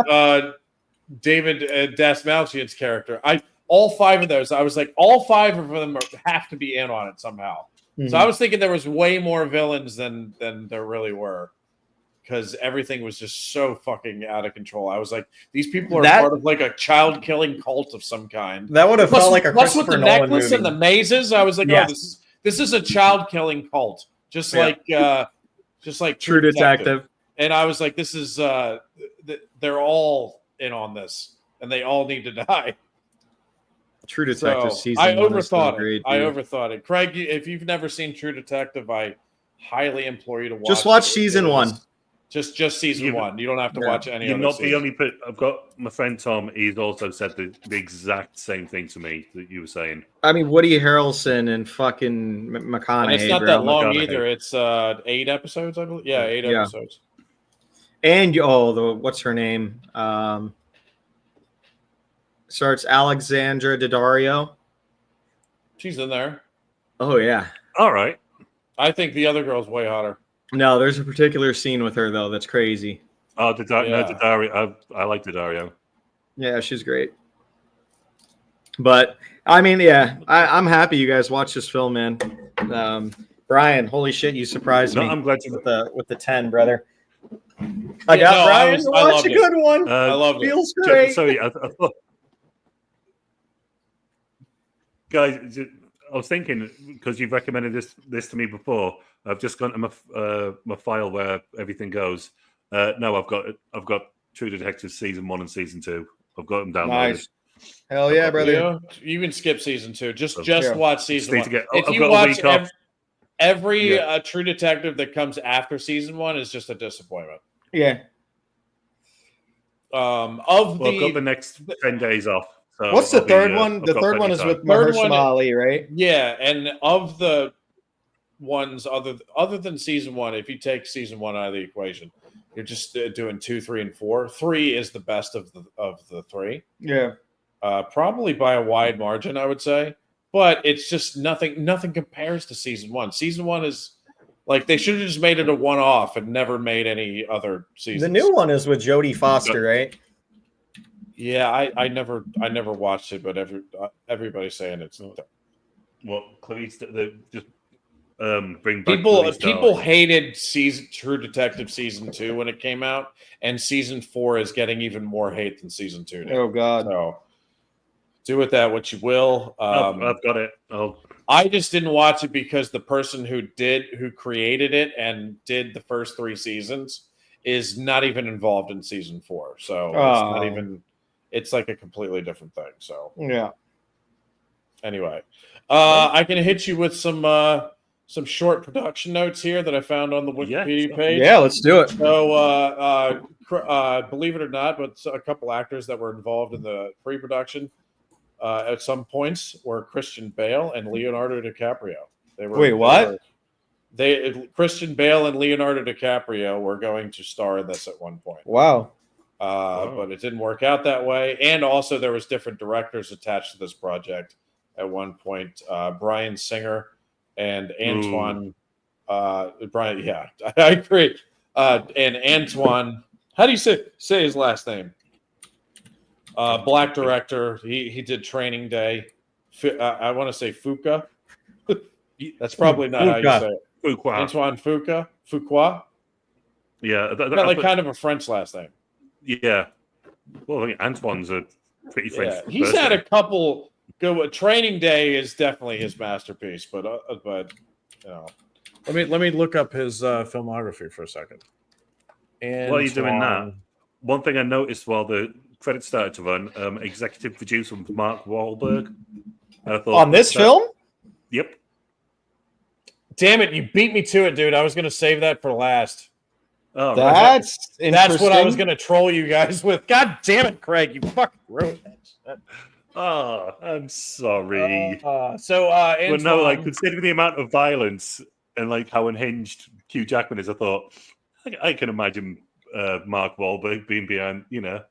David Dasmalchian's character. All five of those, I was like, all five of them have to be in on it somehow. Mm-hmm. So I was thinking there was way more villains than there really were, because everything was just so fucking out of control. I was like, these people are part of like a child killing cult of some kind. That would have felt like a Christopher with the Nolan necklace movie. and the mazes. I was like, oh, this is a child killing cult. Just like True Detective. And I was like, this is they're all in on this, and they all need to die. True Detective season. I overthought it. I overthought it. Craig, if you've never seen True Detective, I highly implore you to watch. Just watch season one. Just season one. You don't have to watch any. You're not the only. I've got my friend Tom. He's also said the exact same thing to me that you were saying. I mean, Woody Harrelson and fucking McConaughey. And it's not that long either. It's 8 episodes, I believe. Yeah, 8 episodes. And what's her name? Starts Alexandra Daddario. She's in there. Oh yeah. All right. I think the other girl's way hotter. No, there's a particular scene with her though that's crazy. Oh, Daddario. I like Daddario. Yeah, she's great. But I mean, I'm happy you guys watched this film, man. Brian, holy shit, you surprised me. I'm glad you with the 10, brother. I got Brian to watch a good one. I love it. Feels great. Sorry, I thought, guys, I was thinking, because you've recommended this to me before. I've just gone to my file where everything goes. No, I've got True Detective season 1 and season 2. I've got them downloaded. Nice. Hell yeah, brother! You can skip season 2. Just watch season 1. If you watch every True Detective that comes after season 1 is just a disappointment. Yeah. I've got the next 10 days off. So what's the third one? The third one is with Mahershala Ali, right? Yeah, and of the ones other than season 1, if you take season 1 out of the equation, you're just doing 2, 3, and 4. 3 is the best of the 3. Yeah, probably by a wide margin, I would say. But it's just nothing compares to season 1. Season 1 is like they should have just made it a one-off and never made any other seasons. The new one is with Jodie Foster, right? Yeah, I never watched it, but everybody's saying it's. Well, Clarice, just bring back people hated True Detective season 2 when it came out, and season 4 is getting even more hate than season 2 did. Oh God! So do with that what you will. I've got it. I just didn't watch it because the person who created it and did the first 3 seasons is not even involved in season 4. So it's not even. It's like a completely different thing. So yeah. Anyway, I can hit you with some some short production notes here that I found on the Wikipedia page. Yeah, let's do it. So, believe it or not, but a couple actors that were involved in the pre-production at some points were Christian Bale and Leonardo DiCaprio. Wait, what? Christian Bale and Leonardo DiCaprio were going to star in this at one point. Wow. But it didn't work out that way. And also there was different directors attached to this project at one point. Brian Singer and Antoine. Brian, yeah, I agree. And Antoine, how do you say his last name? Black director. He did Training Day. I want to say Fuqua. That's probably not how you say it. Fuqua. Antoine Fuqua. Yeah, Got kind of a French last name. Yeah. Well, I think Antoine's a pretty French. Yeah. He's had a couple good. Training Day is definitely his masterpiece, but you know, let me look up his filmography for a second. And while you're doing that, one thing I noticed while the credits started to run, executive producer was Mark Wahlberg. And I thought on this film? Yep. Damn it, you beat me to it, dude. I was going to save that for last. Oh, that's what I was going to troll you guys with. God damn it, Craig. You fucking ruined that. Oh, I'm sorry. Antoine, but no, like, considering the amount of violence and like how unhinged Hugh Jackman is, I thought I can imagine Mark Wahlberg being behind. You know,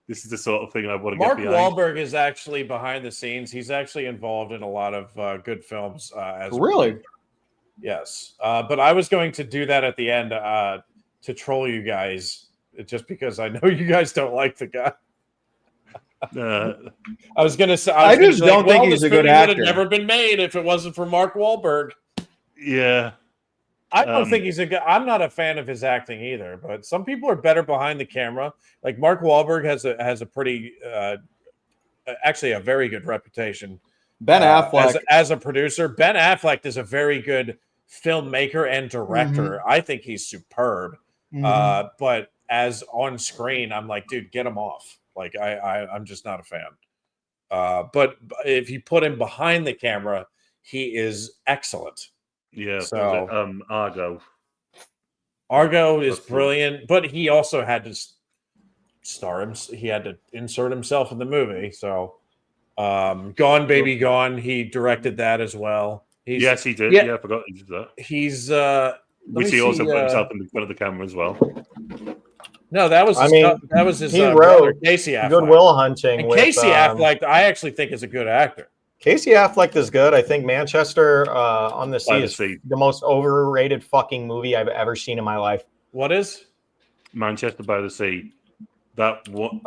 this is the sort of thing I want to get behind. Mark Wahlberg is actually behind the scenes. He's actually involved in a lot of good films. Really? Yes, but I was going to do that at the end to troll you guys, just because I know you guys don't like the guy. I was going to say, I just don't think he's a good actor. Would have never been made if it wasn't for Mark Wahlberg. Yeah, I don't think he's a good. I'm not a fan of his acting either, but some people are better behind the camera. Like Mark Wahlberg has a pretty, actually a very good reputation. Ben Affleck as a producer. Ben Affleck is a very good filmmaker and director. Mm-hmm. I think he's superb. Mm-hmm. But as on screen, I'm like, dude, get him off. Like I'm just not a fan. But if you put him behind the camera, he is excellent. Yeah. So Argo is brilliant, but he also had to star him. He had to insert himself in the movie. So Gone Baby Gone, he directed that as well. Yes, he did. Yeah, I forgot he did that. He's which he also put himself in front of the camera as well. No, that was his he brother, Casey Affleck. Good Will Hunting. And Casey Affleck, I actually think is a good actor. Casey Affleck is good. I think Manchester on the Sea is the most overrated fucking movie I've ever seen in my life. What is? Manchester by the Sea. That one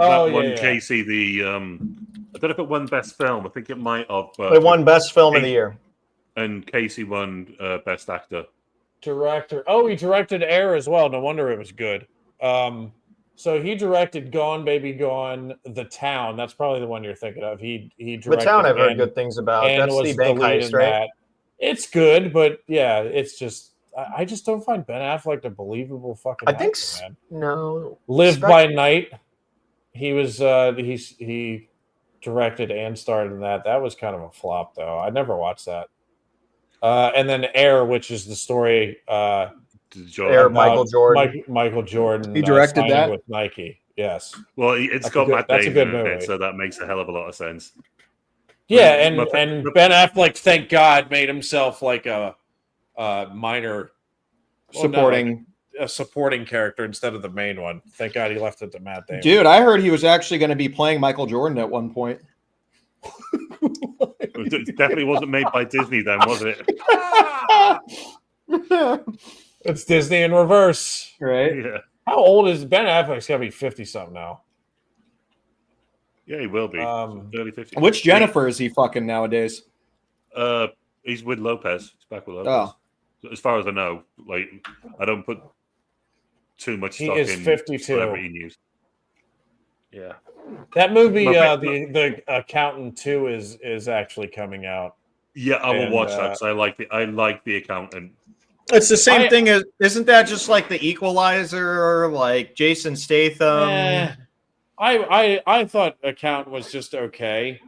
Casey, the I don't know if it won Best Film. I think it might have. It won Best Film of the Year. And Casey won Best Actor. Director. Oh, he directed Air as well. No wonder it was good. So he directed Gone Baby Gone, The Town. That's probably the one you're thinking of. He directed The Town. I've heard good things about. That's the bank heist, right? It's good, but yeah, it's just I just don't find Ben Affleck a believable fucking. I think man. No. Live by Night. He was he directed and starred in that. That was kind of a flop, though. I never watched that. And then Air, which is the story. Air, Michael Jordan. Michael Jordan. He directed that with Nike. Yes. Well, it's got Matt Damon in it, so that makes a hell of a lot of sense. Yeah, and Ben Affleck, thank God, made himself like a minor supporting a supporting character instead of the main one. Thank God he left it to Matt Damon. Dude, I heard he was actually going to be playing Michael Jordan at one point. It definitely wasn't made by Disney then, was it? It's Disney in reverse. Right? Yeah. How old is Ben Affleck's got to be 50-something now. Yeah, he will be. Early 50s. Which Jennifer is he fucking nowadays? He's with Lopez. He's back with Lopez. Oh. As far as I know, like I don't put too much stock in 52. celebrity news. Yeah. That movie, the Accountant 2, is actually coming out. Yeah, I will watch that because I like the Accountant. It's the same thing as, isn't that just like The Equalizer, like Jason Statham? I thought Accountant was just okay.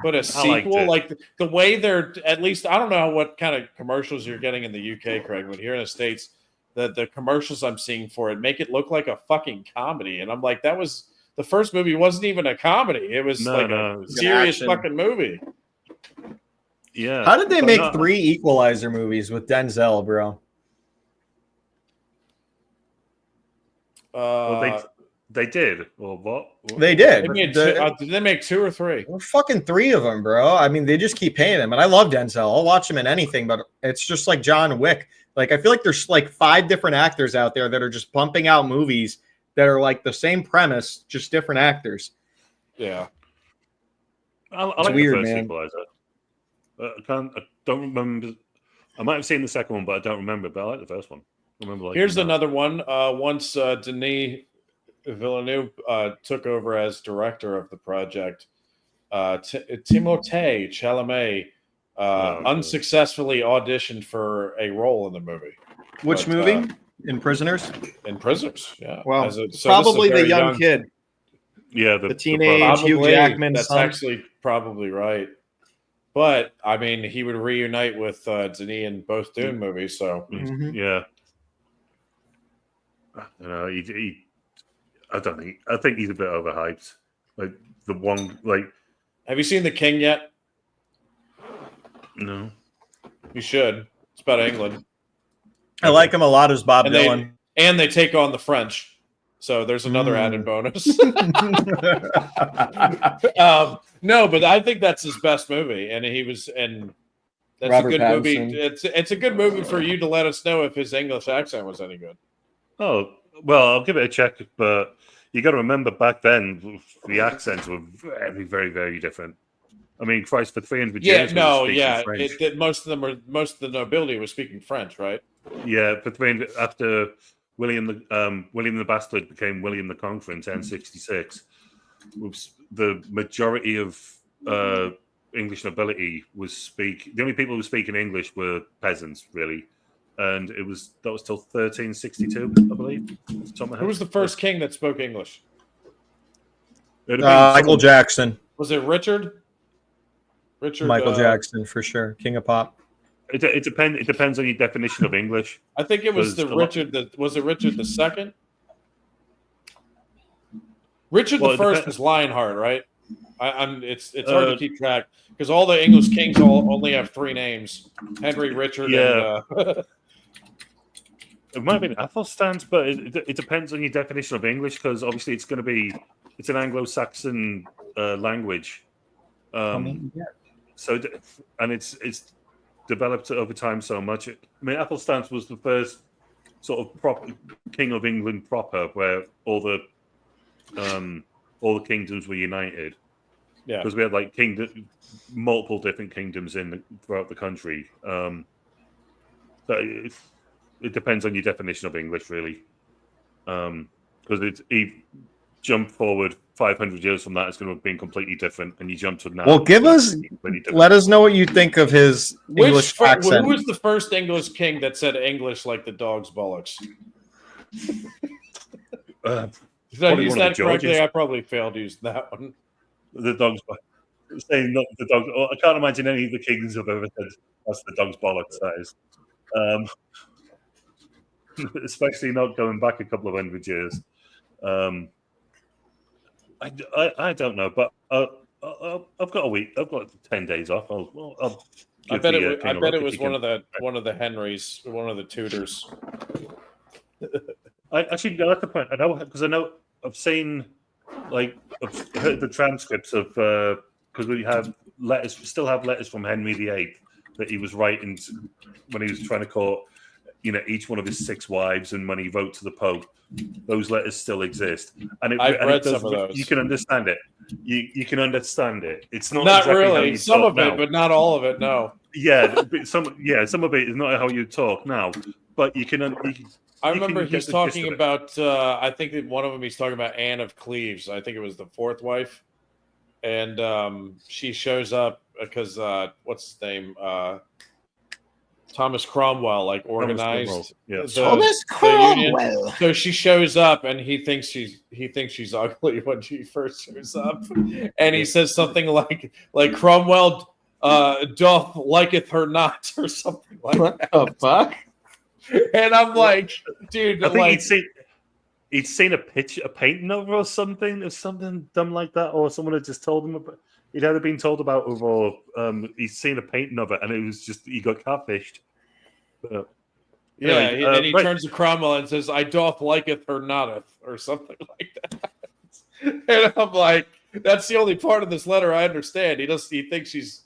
But a sequel, it. like the way they're, at least, I don't know what kind of commercials you're getting in the UK, Craig, but here in the States, the commercials I'm seeing for it make it look like a fucking comedy. And I'm like, that was, the first movie wasn't even a comedy. It was a serious fucking movie. Yeah. How did they make 3 Equalizer movies with Denzel, bro? Well, they did. Or what? They did. Did they make 2 or 3? Well, fucking 3 of them, bro. I mean, they just keep paying him. And I love Denzel. I'll watch him in anything, but it's just like John Wick. Like, I feel like there's like 5 different actors out there that are just pumping out movies that are like the same premise, just different actors. Yeah. I like weird, the first man. Equalizer. I don't remember. I might have seen the second one, but I don't remember. But I like the first one. I remember. Here's another one. Once Denis Villeneuve took over as director of the project, Timothée Chalamet unsuccessfully auditioned for a role in the movie. Which movie? In Prisoners? In Prisoners, yeah. Well, probably the young kid. Yeah, the teenage Hugh Jackman. That's actually probably right. But I mean, he would reunite with Denis in both Dune movies. So yeah, you know, I don't think. I think he's a bit overhyped. Like the one, like. Have you seen The King yet? No. You should. It's about England. I like him a lot as Bob Dylan. And they take on the French. So there's another added bonus. No, but I think that's his best movie. And that's Robert a good Pattinson. Movie. It's a good movie for you to let us know if his English accent was any good. Oh, well, I'll give it a check, but you got to remember back then the accents were very, very, very different. I mean, Christ, for 300 years. Most of the nobility was speaking French, right? Yeah, for 300 after William the Bastard became William the Conqueror in 1066. The majority of English nobility the only people who were speaking English were peasants, really, and that was till 1362, I believe. Who was the first king that spoke English? Michael Jackson. Was it Richard? Michael Jackson for sure, King of Pop. It depends on your definition of English. I think it was was it Richard II? Richard the First was Lionheart, right? It's hard to keep track because all the English kings only have 3 names: Henry, Richard, and it might have been Athelstan's, but it depends on your definition of English because obviously it's an Anglo-Saxon language. So and it's developed over time so much. I mean, Athelstan's was the first sort of proper king of England proper, where all the kingdoms were united. Yeah, because we had like multiple different kingdoms throughout the country. So it depends on your definition of English, really. Because jump forward 500 years from that, it's going to have been completely different, and you jump to now. Well, let us know what you think of his English accent. Who was the first English king that said English like the dog's bollocks? Did I use that correctly? I probably failed to use that one. The dog's bollocks. Saying not the dog. I can't imagine any of the kings have ever said that's the dog's bollocks. That is, especially not going back a couple of 100 years. I don't know, but I've got a week. I've got 10 days off. I bet it was one of the Henrys, one of the Tudors. That's the point. I know because I've seen I've heard the transcripts of because we still have letters from Henry VIII that he was writing when he was trying to court each one of his 6 wives, and when he wrote to the Pope. Those letters still exist, and I've read some of those. You can understand it. You can understand it. It's not exactly really some of it, but not all of it. No. Yeah, some of it is not how you talk now, but you can. I remember he's talking about. I think that one of them he's talking about Anne of Cleves. I think it was the 4th wife, and she shows up because what's his name? Thomas Cromwell like Cromwell, organized yeah. the union. So she shows up and he thinks she's ugly when she first shows up, and he says something like Cromwell doth liketh her not or something like What that. the fuck? And I'm like, dude, I think like, he'd seen a painting of her or something dumb like that, or someone had just told him about. He'd either been told about her, or he'd seen a painting of it, and it was just he got catfished. But, yeah, anyway, and he turns to Cromwell and says, "I doth liketh her noteth," or something like that. And I'm like, that's the only part of this letter I understand. He thinks she's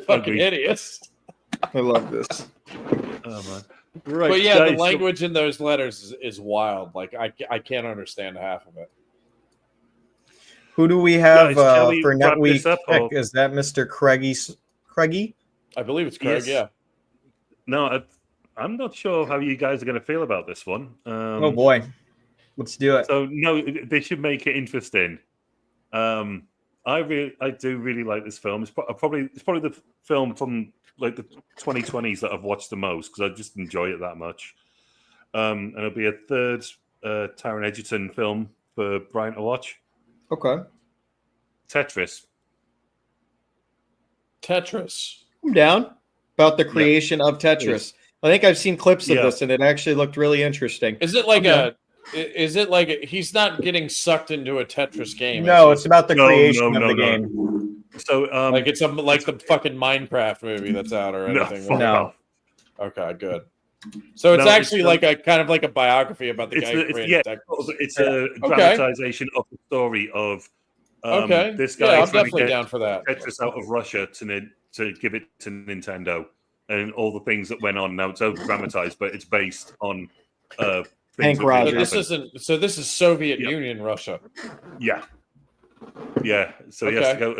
fucking hideous. I love this. Oh man. Right, but yeah, guys, the language in those letters is wild. Like I can't understand half of it. Who do we have Guys, for wrap net week this up, pick? or- Is that Mr. Craigie? I believe it's Craig. Yes. Yeah. No, I'm not sure how you guys are going to feel about this one. Oh boy, let's do it. So no, they should make it interesting. I do really like this film. It's probably the film from like the 2020s that I've watched the most because I just enjoy it that much. And it'll be a third Taron Egerton film for Brian to watch. Okay. Tetris. I'm down. About the creation of Tetris. I think I've seen clips of this, and it actually looked really interesting. Is it like he's not getting sucked into a Tetris game? No, it's about the creation of the game. So, like it's like the fucking Minecraft movie that's out or anything. No. Okay, good. So it's actually like a kind of like a biography about the guy who created Tetris. It's a dramatization of the story of this guy. I'm definitely down for that. Tetris out of Russia to give it to Nintendo and all the things that went on. Now it's over dramatized, but it's based on Hank Rogers. This is Soviet Union Russia. Yeah. So he has to go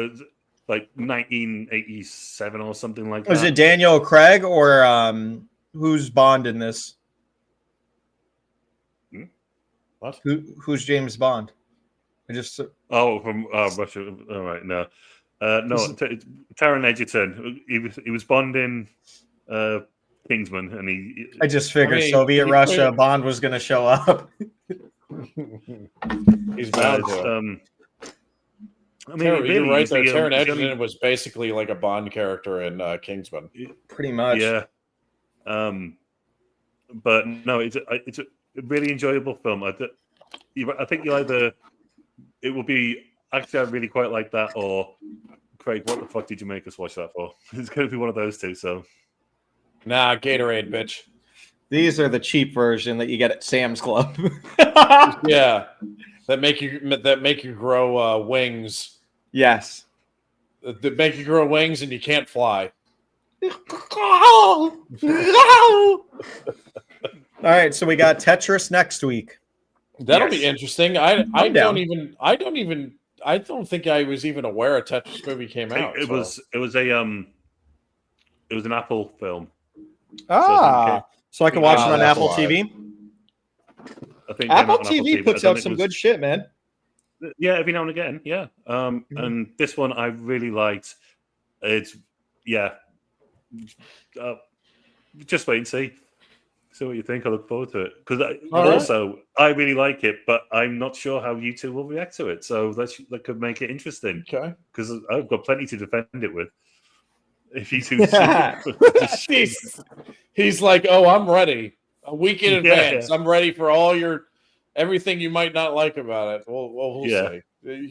like 1987 or something like that. Was it Daniel Craig or who's Bond in this? What? Who's James Bond? From Russia. All right, no. Taron Egerton. He was Bond in Kingsman, and I just figured Soviet Russia. Bond was going to show up. He's bound to. You're right there. Taron Egerton was basically like a Bond character in Kingsman. Pretty much. Yeah. But no, it's a really enjoyable film. I think it will be actually I really quite like that, or Craig, what the fuck did you make us watch that for? It's going to be one of those two. So, nah, Gatorade, bitch. These are the cheap version that you get at Sam's Club. Yeah, that make you grow wings. Yes, that make you grow wings and you can't fly. All right, so we got Tetris next week. That'll be interesting. I don't think I was even aware a Tetris movie came out. It was an Apple film. So I can watch it on Apple TV. I think Apple TV puts out some good shit, man. Yeah, every now and again, yeah. And this one I really liked. It's just wait and see what you think. I look forward to it because I really like it, but I'm not sure how you two will react to it. So that could make it interesting. Okay, because I've got plenty to defend it with. If you two, he's like, "Oh, I'm ready. A week in advance. I'm ready for everything you might not like about it." We'll see.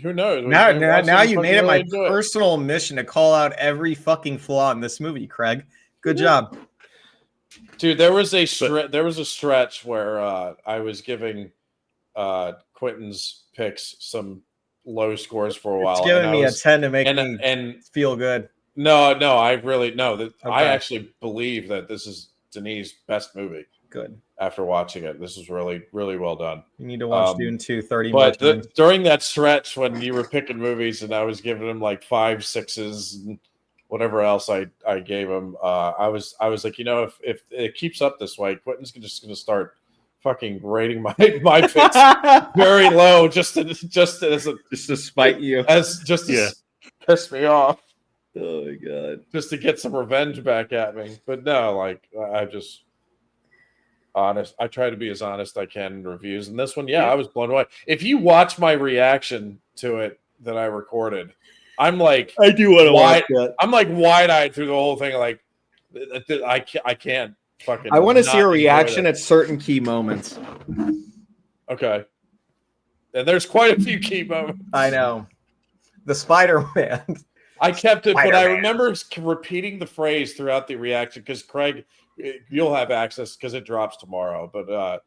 Who knows? Now you made it my personal mission to call out every fucking flaw in this movie, Craig. Good job. Dude, there was a stretch where I was giving Quentin's picks some low scores for a while. It's giving me a 10 to make me feel good. No, I really I actually believe that this is Denis' best movie. Good. After watching it, this is really, really well done. You need to watch Dune 2 30 But during that stretch when you were picking movies and I was giving them like 5, 6s, and whatever else I gave him, I was like, if it keeps up this way, Quentin's just going to start fucking rating my picks very low just to spite you, to piss me off. Oh my god! just to get some revenge back at me. But no, like I just honest. I try to be as honest I can in reviews. And this one, yeah, I was blown away. If you watch my reaction to it that I recorded, I'm like, I do want to watch that. I'm like wide-eyed through the whole thing. Like, I can't fucking. I want to see a not enjoy reaction it. at certain key moments. Okay. And there's quite a few key moments. I know. The Spider-Man. I kept it, but I Spider-Man. remember repeating the phrase throughout the reaction because Craig, you'll have access because it drops tomorrow. But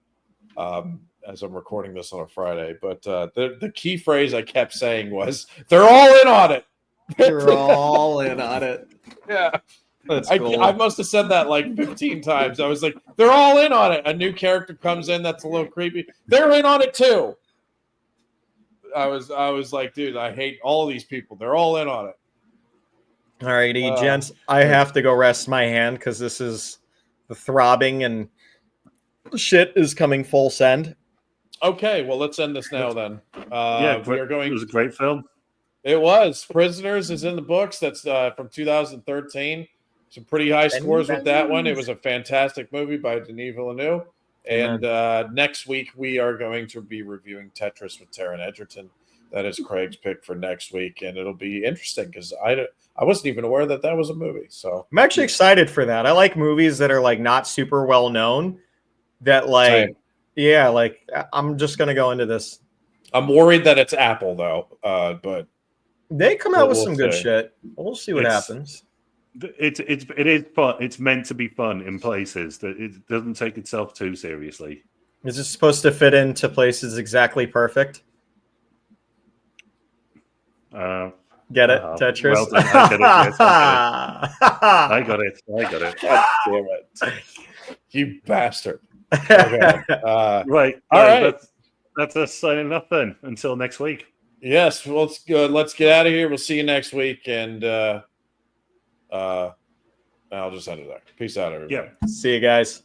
as I'm recording this on a Friday, but the key phrase I kept saying was, "They're all in on it." They're all in on it. Yeah, That's I cool. must have said that like 15 times. I was like, "They're all in on it." A new character comes in that's a little creepy. They're in on it too. I was like, dude, I hate all these people. They're all in on it. All righty, gents. I have to go rest my hand because this is the throbbing and shit is coming full send. Okay, well, let's end this now then. We are going. It was a great film. It was. Prisoners is in the books. That's from 2013. Some pretty high scores with that one. It was a fantastic movie by Denis Villeneuve. And next week, we are going to be reviewing Tetris with Taron Egerton. That is Craig's pick for next week. And it'll be interesting because I wasn't even aware that that was a movie. So I'm actually excited for that. I like movies that are like not super well known. That like, Same. yeah, like I'm just gonna go into this. I'm worried that it's Apple, though. But They come out with We'll some good see. shit. We'll see what happens. It is fun. It's meant to be fun in places that it doesn't take itself too seriously. Is it supposed to fit into places exactly perfect? Get it, Tetris? Well done. I get it. Yes, I got it. I got it. God damn it. You bastard. Okay. Right. All right. That's us signing up then. Until next week. Yes, well, let's get out of here. We'll see you next week. And I'll just end it there. Peace out, everybody. Yeah. See you guys.